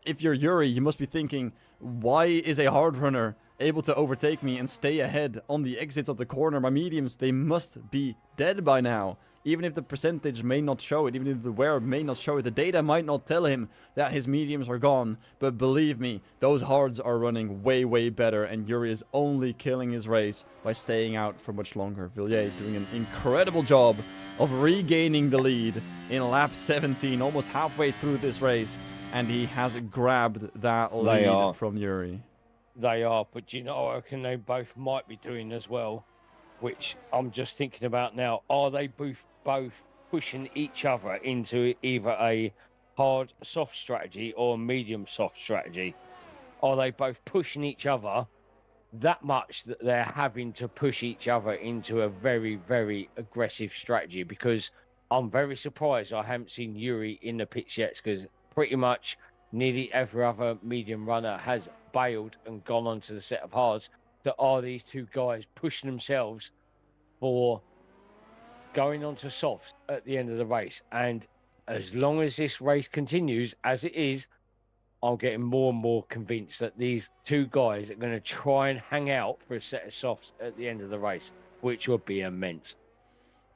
if you're Yuri, you must be thinking, why is a hard runner able to overtake me and stay ahead on the exits of the corner? My mediums, they must be dead by now. Even if the percentage may not show it, even if the wear may not show it, the data might not tell him that his mediums are gone. But believe me, those hards are running way, way better, and Yuri is only killing his race by staying out for much longer. Villiers doing an incredible job of regaining the lead in lap 17, almost halfway through this race, and he has grabbed that lead from Yuri. They are, but you know, I reckon they both might be doing as well, which I'm just thinking about now. Are they both pushing each other into either a hard soft strategy or a medium soft strategy? Are they both pushing each other that much that they're having to push each other into a very, very aggressive strategy? Because I'm very surprised I haven't seen Yuri in the pits yet, because pretty much nearly every other medium runner has bailed and gone onto the set of hards. So are these two guys pushing themselves for going on to softs at the end of the race? And as long as this race continues as it is, I'm getting more and more convinced that these two guys are going to try and hang out for a set of softs at the end of the race, which would be immense.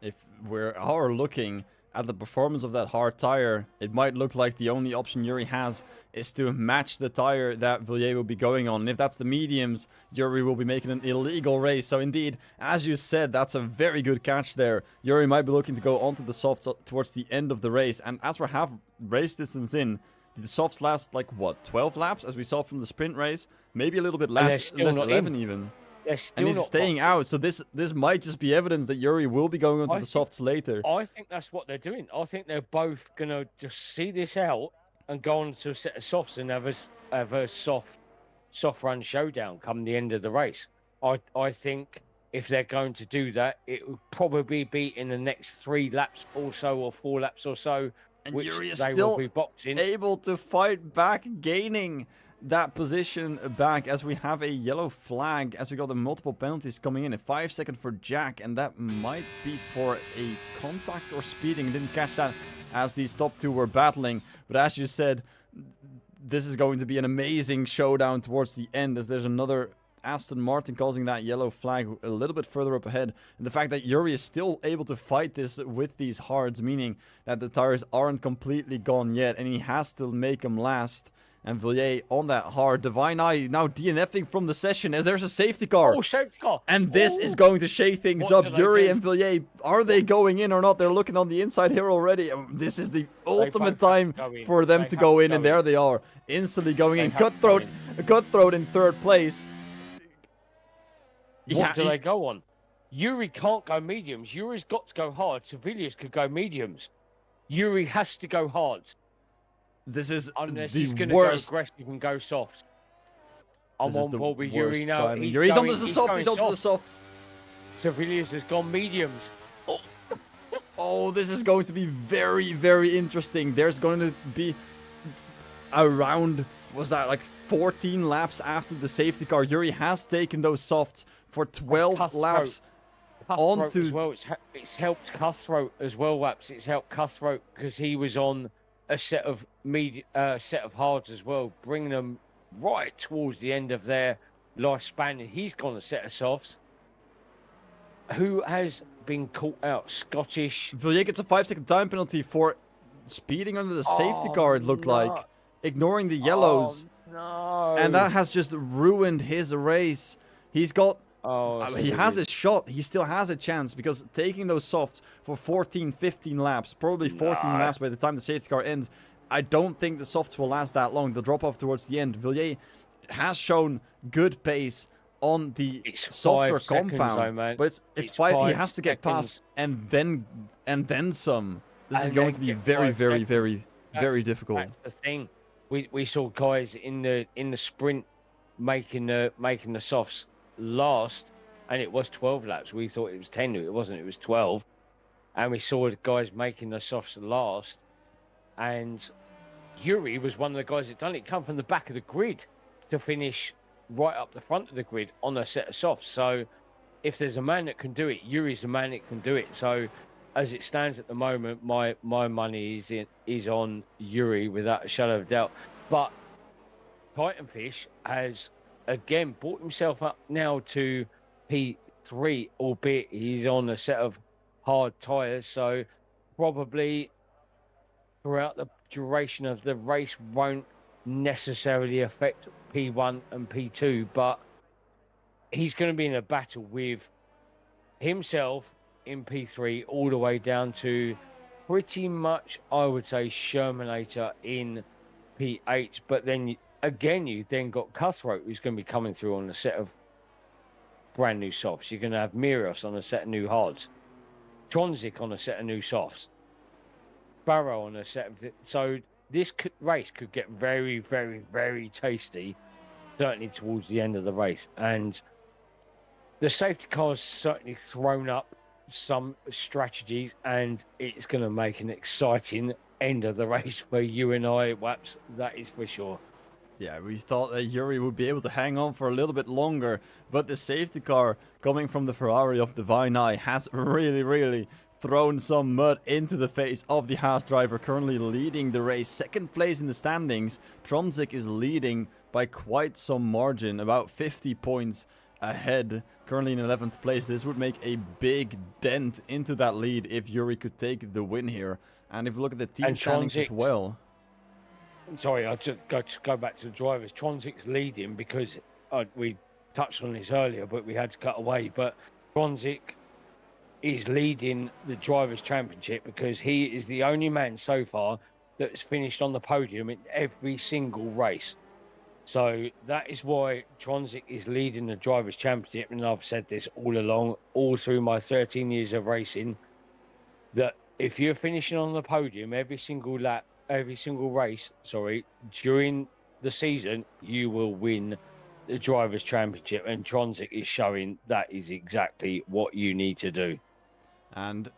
If we are looking at the performance of that hard tire, it might look like the only option Yuri has is to match the tire that Villiers will be going on. And if that's the mediums, Yuri will be making an illegal race. So indeed, as you said, that's a very good catch there. Yuri might be looking to go onto the softs towards the end of the race. And as we're half race distance in, the softs last like what, 12 laps as we saw from the sprint race? Maybe a little bit less 11 even. And he's staying out, so this might just be evidence that Yuri will be going onto the softs later. I think that's what they're doing. I think they're both going to just see this out and go on to a set of softs and have a soft run showdown come the end of the race. I think if they're going to do that, it will probably be in the next 3 laps or so, or 4 laps or so, and which Yuri is they still will be boxing. Able to fight back, gaining that position back as we have a yellow flag, as we got the multiple penalties coming in. A 5 second for Jack, and that might be for a contact or speeding. Didn't catch that as these top two were battling. But as you said, this is going to be an amazing showdown towards the end, as there's another Aston Martin causing that yellow flag a little bit further up ahead. And the fact that Yuri is still able to fight this with these hards, meaning that the tires aren't completely gone yet, and he has to make them last. And Villiers on that hard. Divine Eye now DNFing from the session as there's a safety car. Oh, safety car. And this is going to shake things up. Yuri and Villiers, are they going in or not? They're looking on the inside here already. This is the ultimate time for them to go in, and there they are. Instantly going in. Cutthroat in third place. What do they go on? Yuri can't go mediums. Yuri's got to go hard. Civilians could go mediums. Yuri has to go hard. This is unless the he's going to worst. go aggressive and go soft. I'm on board with Yuri now. He's onto the soft. He's onto the soft. Civilians has gone mediums. Oh, this is going to be very, very interesting. There's going to be around, was that like 14 laps after the safety car? Yuri has taken those softs for 12 laps. Cutthroat as well. It's helped Cutthroat as well, Waps. It's helped Cutthroat because he was on a set of hards as well, bringing them right towards the end of their lifespan. And he's gone a set of softs. Who has been caught out? Scottish. Villiers gets a 5 second time penalty for speeding under the safety car, it looked like. Ignoring the yellows. Oh, no. And that has just ruined his race. He's got... he has his shot. He still has a chance, because taking those softs for 14, 15 laps, probably 14 laps by the time the safety car ends, I don't think the softs will last that long. They'll drop off towards the end. Villiers has shown good pace on the softer compound, though, but it's 5. He has to get past and then some. This is going to be very, very, very difficult. That's the thing. We saw guys in the sprint making the softs last, and it was 12 laps. We thought it was 10. It wasn't. It was 12. And we saw the guys making the softs last, and Yuri was one of the guys that done it. Come from the back of the grid to finish right up the front of the grid on a set of softs. So if there's a man that can do it, Yuri's the man that can do it. So as it stands at the moment, my money is on Yuri without a shadow of doubt. But Titanfish has again brought himself up now to P3, albeit he's on a set of hard tyres. So probably throughout the duration of the race won't necessarily affect P1 and P2, but he's going to be in a battle with himself in P3 all the way down to pretty much, I would say, Shermanator in P8. But then again, you then got Cutthroat, who's going to be coming through on a set of brand new softs. You're going to have Mirios on a set of new hards, Tronzik on a set of new softs, Barrow on a set of... So this race could get very, very, very tasty, certainly towards the end of the race. And the safety car's certainly thrown up some strategies, and it's going to make an exciting end of the race for you and I, Waps. That is for sure. Yeah, we thought that Yuri would be able to hang on for a little bit longer, but the safety car coming from the Ferrari of Divine Eye has really, really thrown some mud into the face of the Haas driver, currently leading the race. Second place in the standings. Tronzik is leading by quite some margin, about 50 points ahead, currently in 11th place. This would make a big dent into that lead if Yuri could take the win here. And if we look at the team standings as well. Sorry, I'll just go back to the drivers. Tronzik's leading because we touched on this earlier, but we had to cut away. But Tronzik is leading the Drivers' Championship because he is the only man so far that's finished on the podium in every single race. So that is why Tronzik is leading the Drivers' Championship. And I've said this all along, all through my 13 years of racing, that if you're finishing on the podium every single race, during the season, you will win the Drivers' Championship. And Tronzik is showing that is exactly what you need to do. And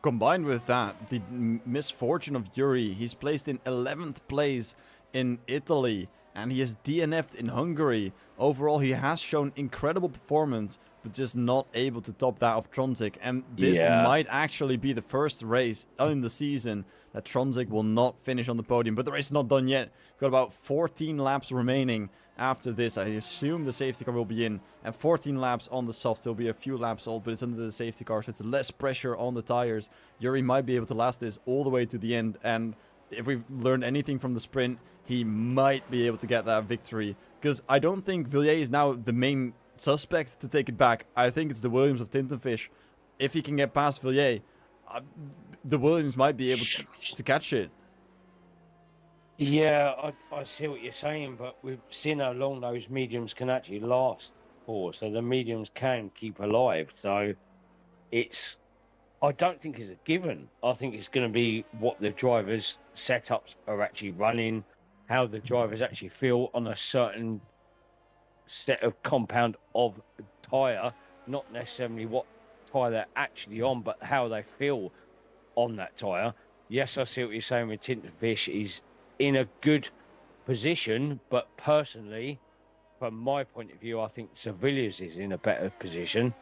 combined with that, the misfortune of Yuri, he's placed in 11th place in Italy, and he has DNF'd in Hungary. Overall, he has shown incredible performance, but just not able to top that of Tronzik. And this might actually be the first race in the season that Tronzik will not finish on the podium. But the race is not done yet. We've got about 14 laps remaining after this. I assume the safety car will be in, and 14 laps on the softs. There'll be a few laps old, but it's under the safety car, so it's less pressure on the tires. Yuri might be able to last this all the way to the end, and if we've learned anything from the sprint, he might be able to get that victory, because I don't think Villiers is now the main suspect to take it back. I think it's the Williams of Tintenfish. If he can get past Villiers, the Williams might be able to catch it. Yeah, I see what you're saying, but we've seen how long those mediums can actually last for, so the mediums can keep alive. So I don't think it's a given. I think it's going to be what the drivers' setups are actually running, how the drivers actually feel on a certain set of compound of tyre, not necessarily what tyre they're actually on, but how they feel on that tyre. Yes, I see what you're saying with Tintenfish. He's in a good position, but personally, from my point of view, I think Sevillas is in a better position.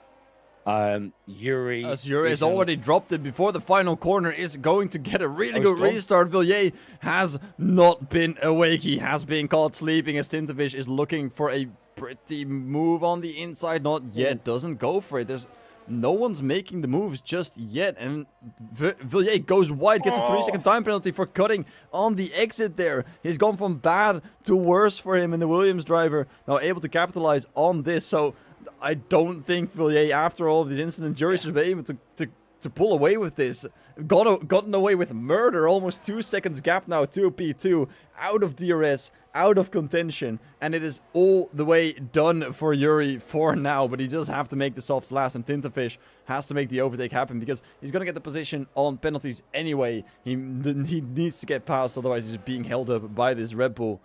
Yuri has already dropped it before the final corner, is going to get a really good restart. Villiers has not been awake. He has been caught sleeping as Tintenfish is looking for a pretty move on the inside. Not yet. Doesn't go for it. There's no one's making the moves just yet, and Villiers goes wide, gets a 3-second time penalty for cutting on the exit there. He's gone from bad to worse for him, and the Williams driver now able to capitalize on this. So I don't think Villiers, after all of these incidents, Yuri should be able to pull away with this. Gotten away with murder. Almost 2 seconds gap now to P2. Out of DRS, out of contention. And it is all the way done for Yuri for now. But he does have to make the softs last. And Tintenfish has to make the overtake happen, because he's going to get the position on penalties anyway. He needs to get past, otherwise he's being held up by this Red Bull.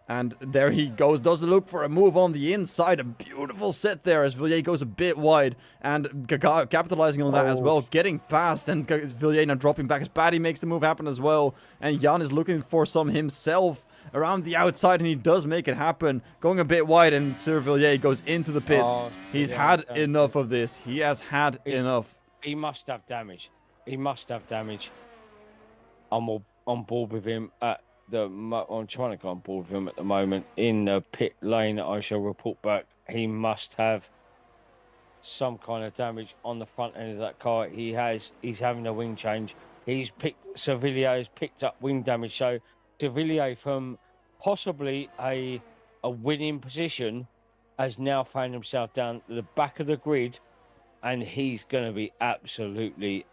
And there he goes, does look for a move on the inside. A beautiful set there as Villiers goes a bit wide and capitalizing on that as well. Getting past, and Villiers now dropping back as Paddy makes the move happen as well. And Jan is looking for some himself around the outside, and he does make it happen. Going a bit wide, and Sir Villiers goes into the pits. He's had enough of this. He has had enough. He must have damage. He must have damage. I'm all on board with him at I'm trying to go on board with him at the moment in the pit lane. I shall report back. He must have some kind of damage on the front end of that car. He's having a wing change. Sevillas has picked up wing damage. So Sevillas, from possibly a winning position, has now found himself down at the back of the grid, and he's going to be absolutely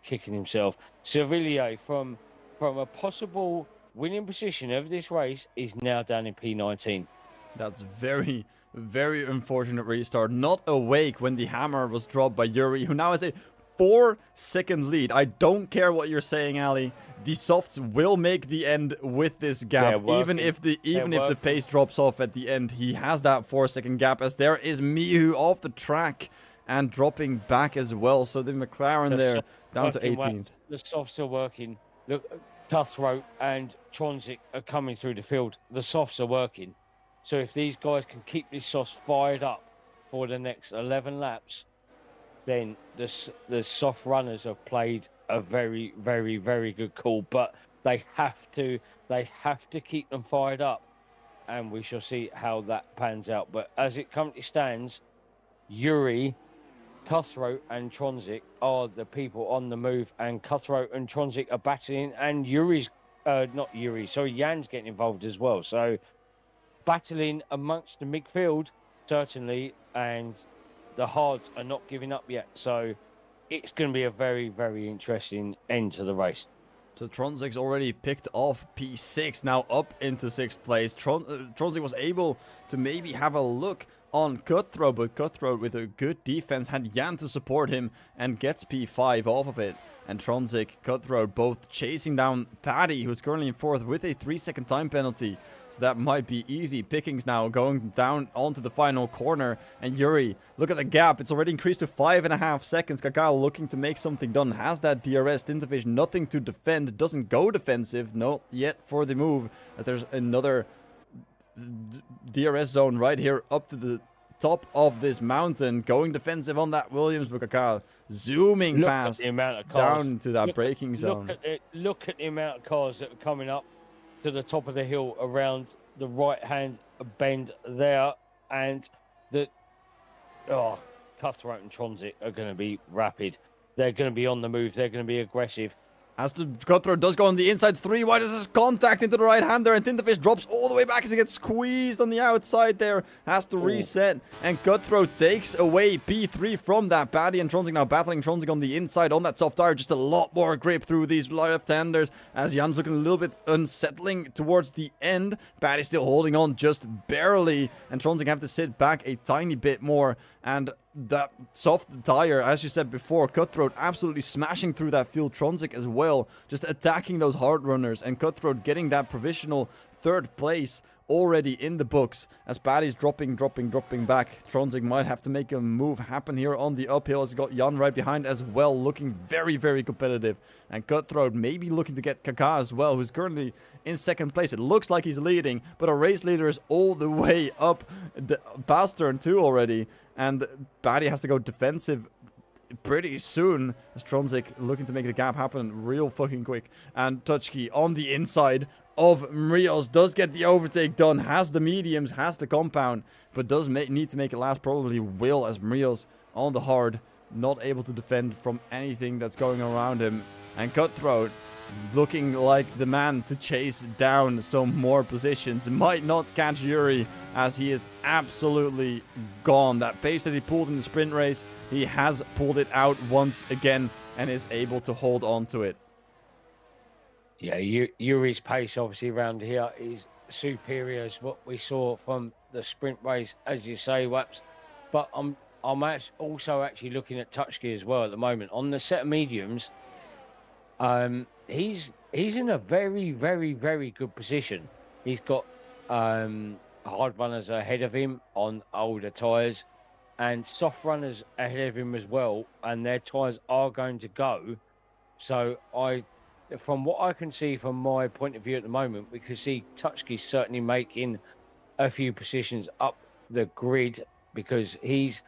kicking himself. Sevillas, from a possible winning position of this race, is now down in P19. That's very, very unfortunate restart. Not awake when the hammer was dropped by Yuri, who now has a 4-second lead. I don't care what you're saying, Ali. The softs will make the end with this gap. Even if the pace drops off at the end, he has that 4-second gap, as there is Miu off the track and dropping back as well. So the McLaren there down to 18th. The softs are working. Look, Cutthroat and Tronzik are coming through the field. The softs are working. So if these guys can keep these softs fired up for the next 11 laps, then the soft runners have played a very, very, very good call. But they have to keep them fired up, and we shall see how that pans out. But as it currently stands, Yuri, Cutthroat, and Tronzik are the people on the move, and Cutthroat and Tronzik are battling, and not Yuri, sorry, Jan's getting involved as well. So battling amongst the midfield, certainly, and the hards are not giving up yet. So it's going to be a very, very interesting end to the race. So Tronzik's already picked off P6, now up into 6th place. Tronzik was able to maybe have a look on Cutthroat, but Cutthroat with a good defense had Jan to support him and gets P5 off of it. And Tronzik, Cutthroat both chasing down Paddy, who's currently in 4th with a 3-second time penalty. So that might be easy pickings now, going down onto the final corner. And Yuri, look at the gap. It's already increased to 5.5 seconds. Kakao looking to make something done. Has that DRS. Tintafish nothing to defend. Doesn't go defensive. Not yet for the move. As there's another DRS zone right here up to the top of this mountain. Going defensive on that Williams. But Kakao zooming past down to that braking zone. Look at the amount of cars that are coming up to the top of the hill around the right hand bend there, and Cutthroat and Tronzik are going to be rapid. They're going to be on the move. They're going to be aggressive. As the Cutthroat does go on the insides, 3 wide as this contact into the right hand there, and Tintafish drops all the way back as he gets squeezed on the outside there. Has to reset, and Cutthroat takes away P3 from that. Paddy and Tronzik now battling Tronzik on the inside on that soft tire. Just a lot more grip through these left-handers as Jan's looking a little bit unsettling towards the end. Paddy still holding on just barely, and Tronzik have to sit back a tiny bit more. And that soft tire, as you said before, Cutthroat absolutely smashing through that field. Tronzik as well, just attacking those hard runners, and Cutthroat getting that provisional 3rd place already in the books as Paddy's dropping back. Tronzik might have to make a move happen here on the uphill as he got Jan right behind as well, looking very, very competitive. And Cutthroat maybe looking to get Kaka as well, who's currently in 2nd place. It looks like he's leading, but a race leader is all the way up past turn 2 already. And Paddy has to go defensive pretty soon as Tronzik looking to make the gap happen real fucking quick. And Touchkey on the inside of Mrios does get the overtake done, has the mediums, has the compound, but does need to make it last. Probably will, as Mrios on the hard, not able to defend from anything that's going around him. And Cutthroat looking like the man to chase down some more positions. Might not catch Yuri as he is absolutely gone. That pace that he pulled in the sprint race, he has pulled it out once again and is able to hold on to it. Yeah, Yuri's pace obviously around here is superior as what we saw from the sprint race, as you say, Waps. But I'm also actually looking at Touchkey as well at the moment. On the set of mediums, he's in a very, very, very good position. He's got hard runners ahead of him on older tyres and soft runners ahead of him as well, and their tyres are going to go. So from what I can see from my point of view at the moment, we can see Touchkey certainly making a few positions up the grid because he's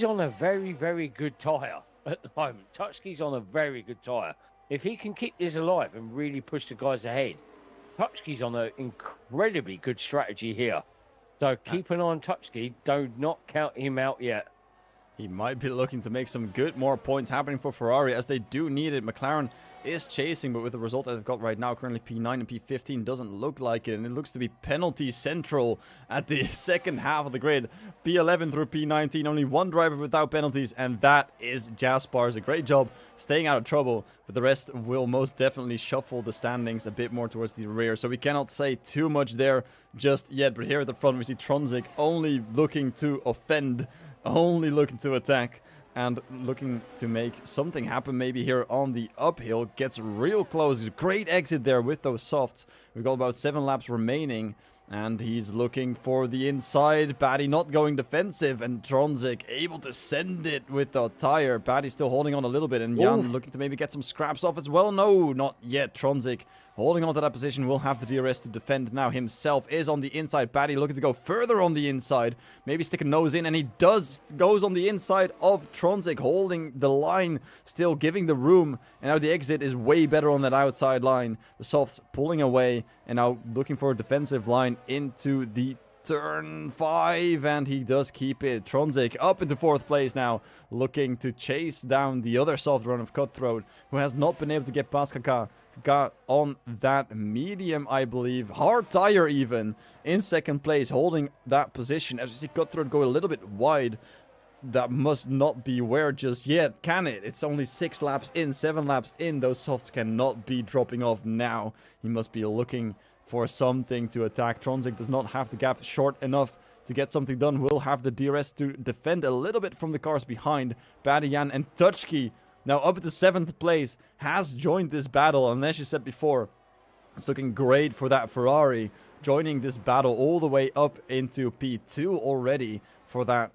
on a very, very good tyre at the moment. Touchkey's on a very good tyre. If he can keep this alive and really push the guys ahead, Touchkey's on an incredibly good strategy here. So keep an eye on Touchkey. Do not count him out yet. He might be looking to make some good more points happening for Ferrari as they do need it. McLaren is chasing, but with the result that they've got right now, currently P9 and P15 doesn't look like it. And it looks to be penalty central at the second half of the grid. P11 through P19, only one driver without penalties, and that is Jaspars. A great job staying out of trouble, but the rest will most definitely shuffle the standings a bit more towards the rear. So we cannot say too much there just yet. But here at the front, we see Tronzik only looking to offend, only looking to attack, and looking to make something happen maybe here on the uphill. Gets real close. Great exit there with those softs. We've got about 7 laps remaining, and he's looking for the inside. Paddy not going defensive, and Tronzik able to send it with the tire. Paddy still holding on a little bit, and Jan looking to maybe get some scraps off as well. No, not yet. Tronzik holding on to that position, will have the DRS to defend now himself. Is on the inside. Batty looking to go further on the inside. Maybe stick a nose in, and he does. Goes on the inside of Tronzik, holding the line, still giving the room. And now the exit is way better on that outside line. The softs pulling away, and now looking for a defensive line into the turn 5, and he does keep it. Tronzik up into 4th place now, looking to chase down the other soft run of Cutthroat, who has not been able to get past Kaka. Kaka on that medium, I believe, hard tire even, in 2nd place, holding that position. As you see Cutthroat go a little bit wide, that must not be where just yet, can it? It's only 6 laps in, 7 laps in. Those softs cannot be dropping off now. He must be looking for something to attack. Tronzik does not have the gap short enough to get something done. Will have the DRS to defend a little bit from the cars behind. Badian and Tutchki now up to 7th place has joined this battle. And as you said before, it's looking great for that Ferrari, joining this battle all the way up into P2 already for that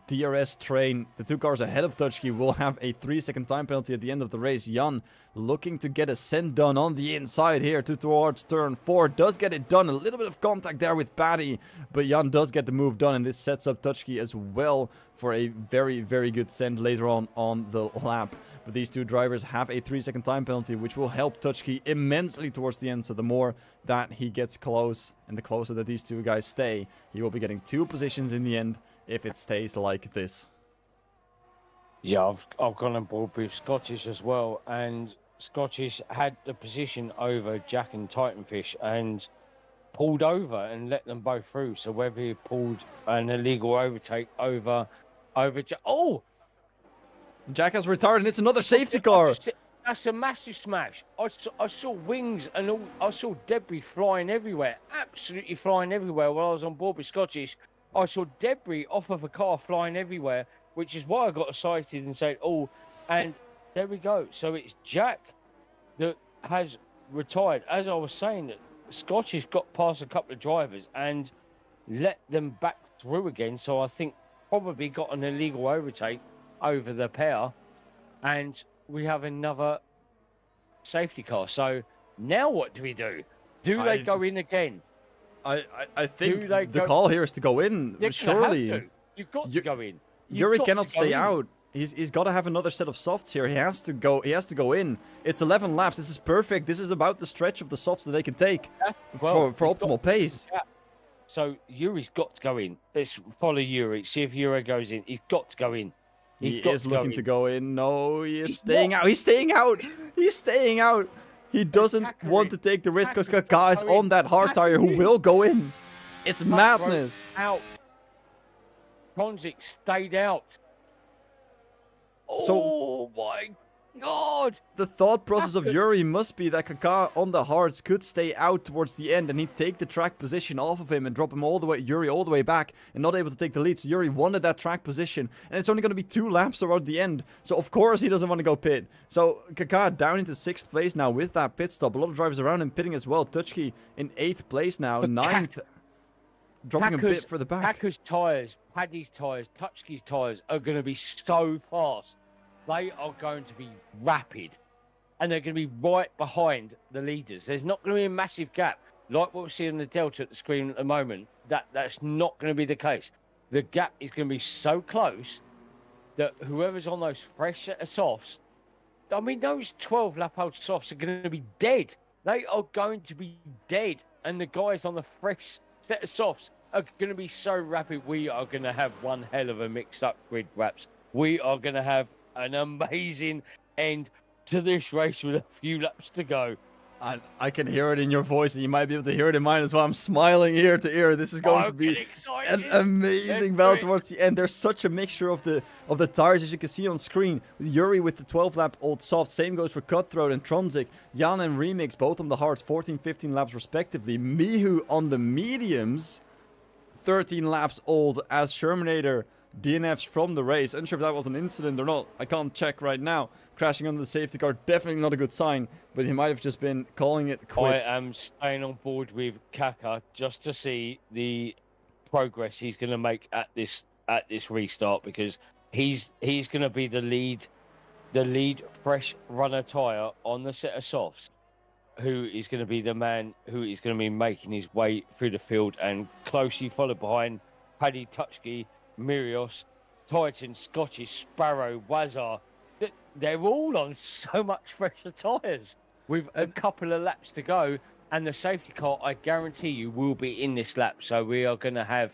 DRS train. The 2 cars ahead of Tutchki will have a 3-second time penalty at the end of the race. Jan looking to get a send done on the inside here towards turn 4. Does get it done. A little bit of contact there with Batty, but Jan does get the move done, and this sets up Tutchki as well for a very, very good send later on the lap. But these 2 drivers have a 3-second time penalty, which will help Tutchki immensely towards the end. So the more that he gets close, and the closer that these 2 guys stay, he will be getting 2 positions in the end if it stays like this. Yeah, I've gone on board with Scottish as well, and Scottish had the position over Jack and Titanfish and pulled over and let them both through. So whether he pulled an illegal overtake over Jack, Jack has retired, and it's another safety car. That's a massive smash. I saw wings and all, I saw debris flying everywhere, absolutely flying everywhere while I was on board with Scottish. I saw debris off of a car flying everywhere, which is why I got excited and said, oh, and there we go. So it's Jack that has retired. As I was saying, that Scottish got past a couple of drivers and let them back through again. So I think probably got an illegal overtake over the pair, and we have another safety car. So now what do we do? Do they go in again? I think the call here is to go in, surely. You've got to go in. Yuri cannot stay out. He's got to have another set of softs here. He has to go in. It's 11 laps. This is perfect. This is about the stretch of the softs that they can take for optimal pace. Yeah. So Yuri's got to go in. Let's follow Yuri. See if Yuri goes in. He's got to go in. He is looking to go in. No, he is staying out. He's staying out. He's staying out. He doesn't want to take the risk because Kaka is on that hard tire who will go in. It's madness. Out. Tronzik stayed out. So, oh my God. The thought process of Yuri must be that Kaka on the hards could stay out towards the end and he'd take the track position off of him and drop him all the way, Yuri all the way back, and not able to take the lead. So Yuri wanted that track position, and it's only going to be 2 laps around the end. So of course he doesn't want to go pit. So Kaka down into 6th place now with that pit stop. A lot of drivers around him pitting as well. Tutchki in 8th place now, 9th. Dropping a bit further back. Kaka's tyres, Paddy's tyres, Tutchki's tyres are going to be so fast. They are going to be rapid, and they're going to be right behind the leaders. There's not going to be a massive gap like what we see on the Delta at the screen at the moment. That's not going to be the case. The gap is going to be so close that whoever's on those fresh set of softs, I mean, those 12-lap-old softs are going to be dead. They are going to be dead, and the guys on the fresh set of softs are going to be so rapid. We are going to have one hell of a mixed-up grid wraps. We are going to have an amazing end to this race with a few laps to go. I can hear it in your voice, and you might be able to hear it in mine as well. I'm smiling ear to ear. This is going to be an amazing battle towards the end. There's such a mixture of the tires, as you can see on screen. Yuri with the 12-lap-old soft. Same goes for Cutthroat and Tronzik. Jan and Remix, both on the hards, 14, 15 laps respectively. Mihu on the mediums, 13 laps old as Shermanator DNFs from the race. Unsure if that was an incident or not. I can't check right now. Crashing under the safety car, definitely not a good sign, but he might have just been calling it quits. I am staying on board with Kaka just to see the progress he's going to make at this restart, because he's going to be the lead fresh runner tyre on the set of softs. who is going to be the man who is going to be making his way through the field, and closely followed behind Paddy, Tutchke, Mirios, Titan, Scottish, Sparrow, Wazar. They're all on so much fresher tyres with a couple of laps to go, and the safety car, I guarantee you, will be in this lap. So we are going to have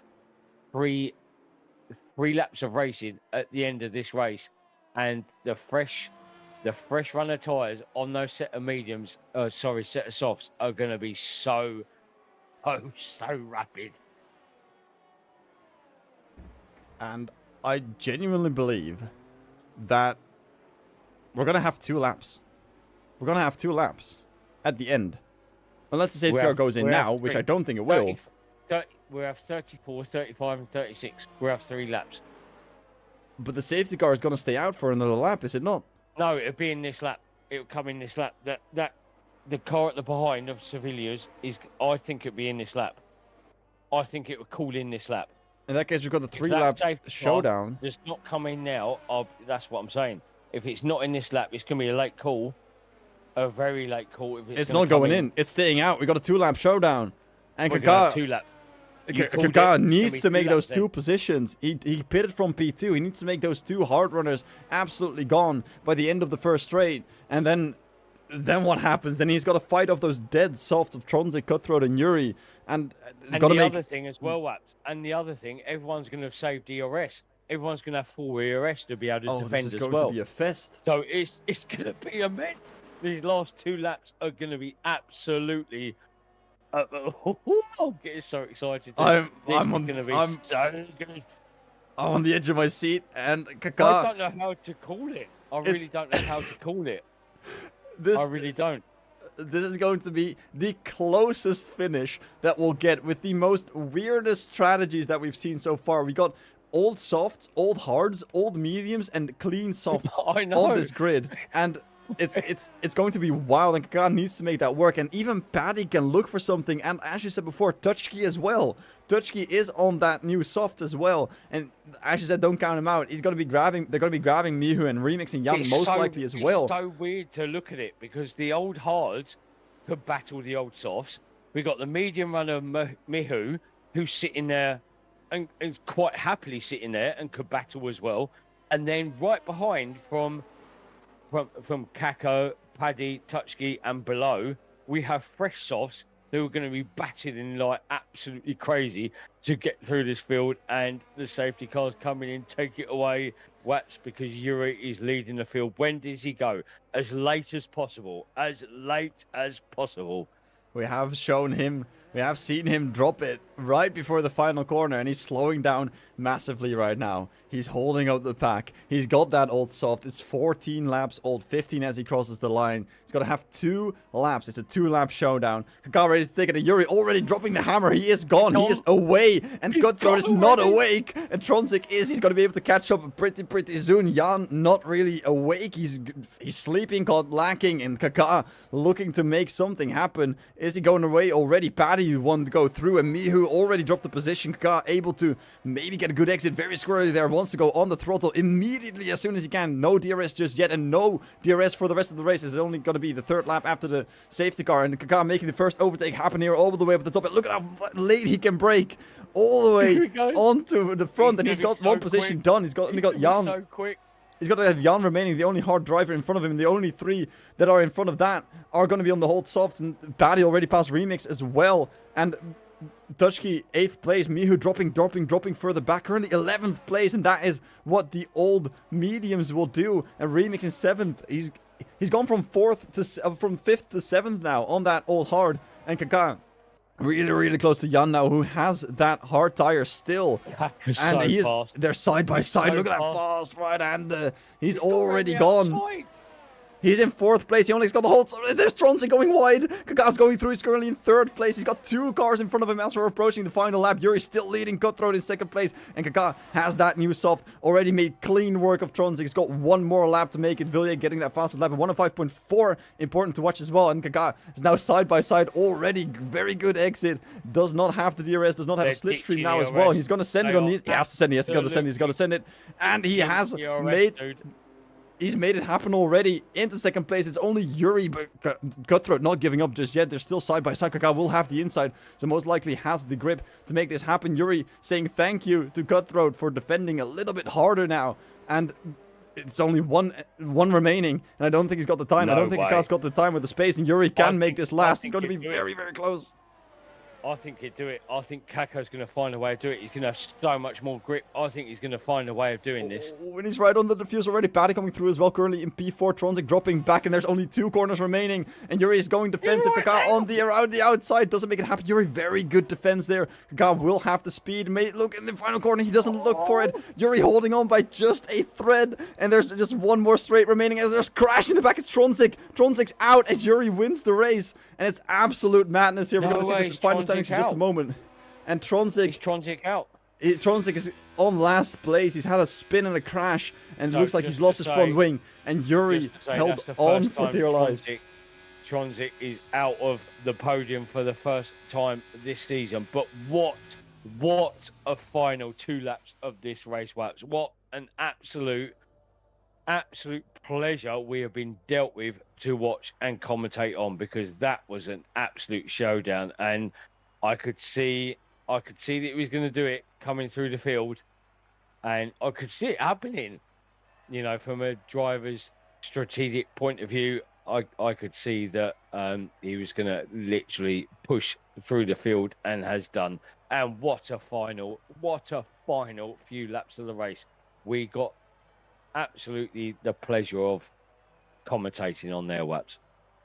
three laps of racing at the end of this race, and the fresh runner tyres on those set of mediums, set of softs, are going to be so rapid. And I genuinely believe that we're going to have 2 laps. We're going to have 2 laps at the end. Unless the safety car goes in now, which I don't think it will. We have 34, 35, and 36. We have 3 laps. But the safety car is going to stay out for another lap, is it not? No, it'll be in this lap. It'll come in this lap. That the car at the behind of Sevilla's is. I think it'll be in this lap. I think it will call in this lap. In that case, we've got the 3-lap showdown. Does not come in now. That's what I'm saying. If it's not in this lap, it's going to be a late call. A very late call. If it's not going in. It's staying out. We've got a 2-lap showdown. And Kaká needs to make those 2 positions. He pitted from P2. He needs to make those 2 hard runners absolutely gone by the end of the first straight. And then what happens? Then he's got to fight off those dead softs of Tronzik, Cutthroat, and Yuri. And got to make... other thing as well, Waps. And the other thing, everyone's going to have saved DRS. Everyone's going to have full ERS to be able to defend as well. This is going to be a fest. So it's going to be immense. These last 2 laps are going to be absolutely... I'm getting so excited. I'm on the edge of my seat, and Kaká... I don't know how to call it. I really don't know how to call it. I really don't. This is going to be the closest finish that we'll get with the most weirdest strategies that we've seen so far. We got old softs, old hards, old mediums, and clean softs on this grid. And it's going to be wild, and Kaká needs to make that work. And even Paddy can look for something. And as you said before, Tutchke as well. Tutchke is on that new soft as well. And as you said, don't count him out. He's going to be grabbing. They're going to be grabbing Mihu and remixing Jan likely as well. It's so weird to look at it because the old hards could battle the old softs. We got the medium runner Mihu, who's sitting there and quite happily sitting there and could battle as well. And then right behind from Kako, Paddy, Tutchke, and below, we have fresh softs who are going to be battling like absolutely crazy to get through this field, and the safety cars coming in, take it away, Waps, because Yuri is leading the field. When does he go? As late as possible. As late as possible. We have shown him, we have seen him drop it right before the final corner, and he's slowing down massively right now. He's holding up the pack. He's got that old soft. It's 14 laps old, 15 as he crosses the line. He's got to have 2 laps. It's a 2-lap showdown. Kaká ready to take it. Yuri already dropping the hammer. He is gone. He is away. And Cutthroat is not awake. And Tronzik is. He's going to be able to catch up pretty soon. Jan not really awake. He's sleeping, caught lacking. And Kaká looking to make something happen. Is he going away already? Paddy wanted to go through. And Mihu already dropped the position. Kaká able to maybe get a good exit. Very squirrely there. Wants to go on the throttle immediately as soon as he can. No DRS just yet, and no DRS for the rest of the race. It's only going to be the 3rd lap after the safety car, and Kaká making the first overtake happen here all the way up at the top. And look at how late he can brake all the way onto the front, and he's got one position done. He's only got Jan. So quick. He's got to have Jan remaining, the only hard driver in front of him. And the only 3 that are in front of that are going to be on the hold softs, and Paddy already passed Remix as well. And Tutchke 8th place, Mihu dropping further back, currently 11th place, and that is what the old mediums will do. And Remix in 7th. He's gone from 5th to 7th now on that old hard, and Kaká really close to Jan now, who has that hard tire still. And they're side by side. Look at that fast right, and he's already gone. Outside. He's in 4th place. He only's got the whole... There's Tronzik going wide. Kaká's going through. He's currently in 3rd place. He's got 2 cars in front of him as we're approaching the final lap. Yuri's still leading. Cutthroat in 2nd place. And Kaká has that new soft. Already made clean work of Tronzik. He's got 1 more lap to make it. Villiers getting that fastest lap. 105.4. Important to watch as well. And Kaká is now side by side already. Very good exit. Does not have the DRS. Does not have a slipstream now as well. He's going to send it on these. He has to send it. He has got to send it. He's got to send it. And he has made... he's made it happen already into second place. It's only Yuri, but Cutthroat not giving up just yet. They're still side by side. Kaká will have the inside, so most likely has the grip to make this happen. Yuri saying thank you to Cutthroat for defending a little bit harder now. And it's only one remaining, and I don't think he's got the time. I don't think Kaká's got the time with the space, and Yuri can make this last. It's going to be very, very close. I think he'd do it. I think Kaká's going to find a way to do it. He's going to have so much more grip. I think he's going to find a way of doing this. When he's right on the diffuse already, Paddy coming through as well. Currently in P4, Tronzik dropping back, and there's only 2 corners remaining. And Yuri is going defensive. Kaká on the around the outside doesn't make it happen. Yuri, very good defense there. Kaká will have the speed. May look in the final corner. He doesn't look for it. Yuri holding on by just a thread, and there's just one more straight remaining as there's crash in the back. It's Tronzik. Tronzik's out as Yuri wins the race, and it's absolute madness here. We're going to see this final standings in just a moment. And Tronzik... Is Tronzik out? Tronzik is on last place. He's had a spin and a crash, and it looks like he's lost his front wing. And Yuri held on for dear life. Tronzik is out of the podium for the first time this season. But what a final 2 laps of this race, Waps. What an absolute pleasure we have been dealt with to watch and commentate on, because that was an absolute showdown. And I could see that he was going to do it coming through the field, and I could see it happening. You know, from a driver's strategic point of view, I could see that he was going to literally push through the field, and has done. And what a final few laps of the race. We got absolutely the pleasure of commentating on their Waps.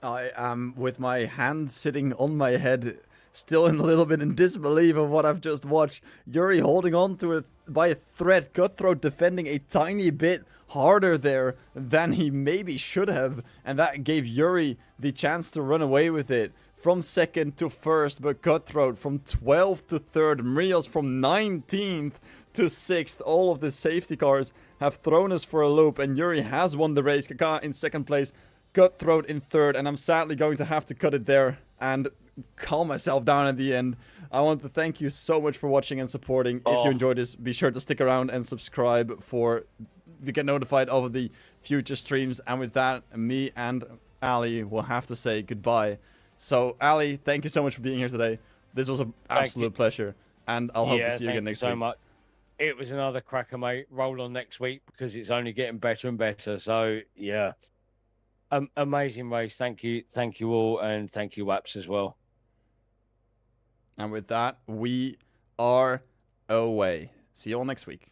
I am with my hand sitting on my head, still in a little bit in disbelief of what I've just watched. Yuri holding on to it by a thread. Cutthroat defending a tiny bit harder there than he maybe should have. And that gave Yuri the chance to run away with it. From second to first, but Cutthroat from 12th to 3rd. Mrios from 19th to 6th. All of the safety cars have thrown us for a loop. And Yuri has won the race. Kaká in 2nd place. Cutthroat in 3rd. And I'm sadly going to have to cut it there and calm myself down at the end. I want to thank you so much for watching and supporting. If you enjoyed this, be sure to stick around and subscribe to get notified of the future streams. And with that, me and Ali will have to say goodbye. So Ali, thank you so much for being here today. This was an absolute pleasure, and I'll hope to see you again next week. So much. It was another cracker, mate. Roll on next week, because it's only getting better and better. So yeah, amazing race. Thank you all, and thank you Waps as well. And with that, we are away. See you all next week.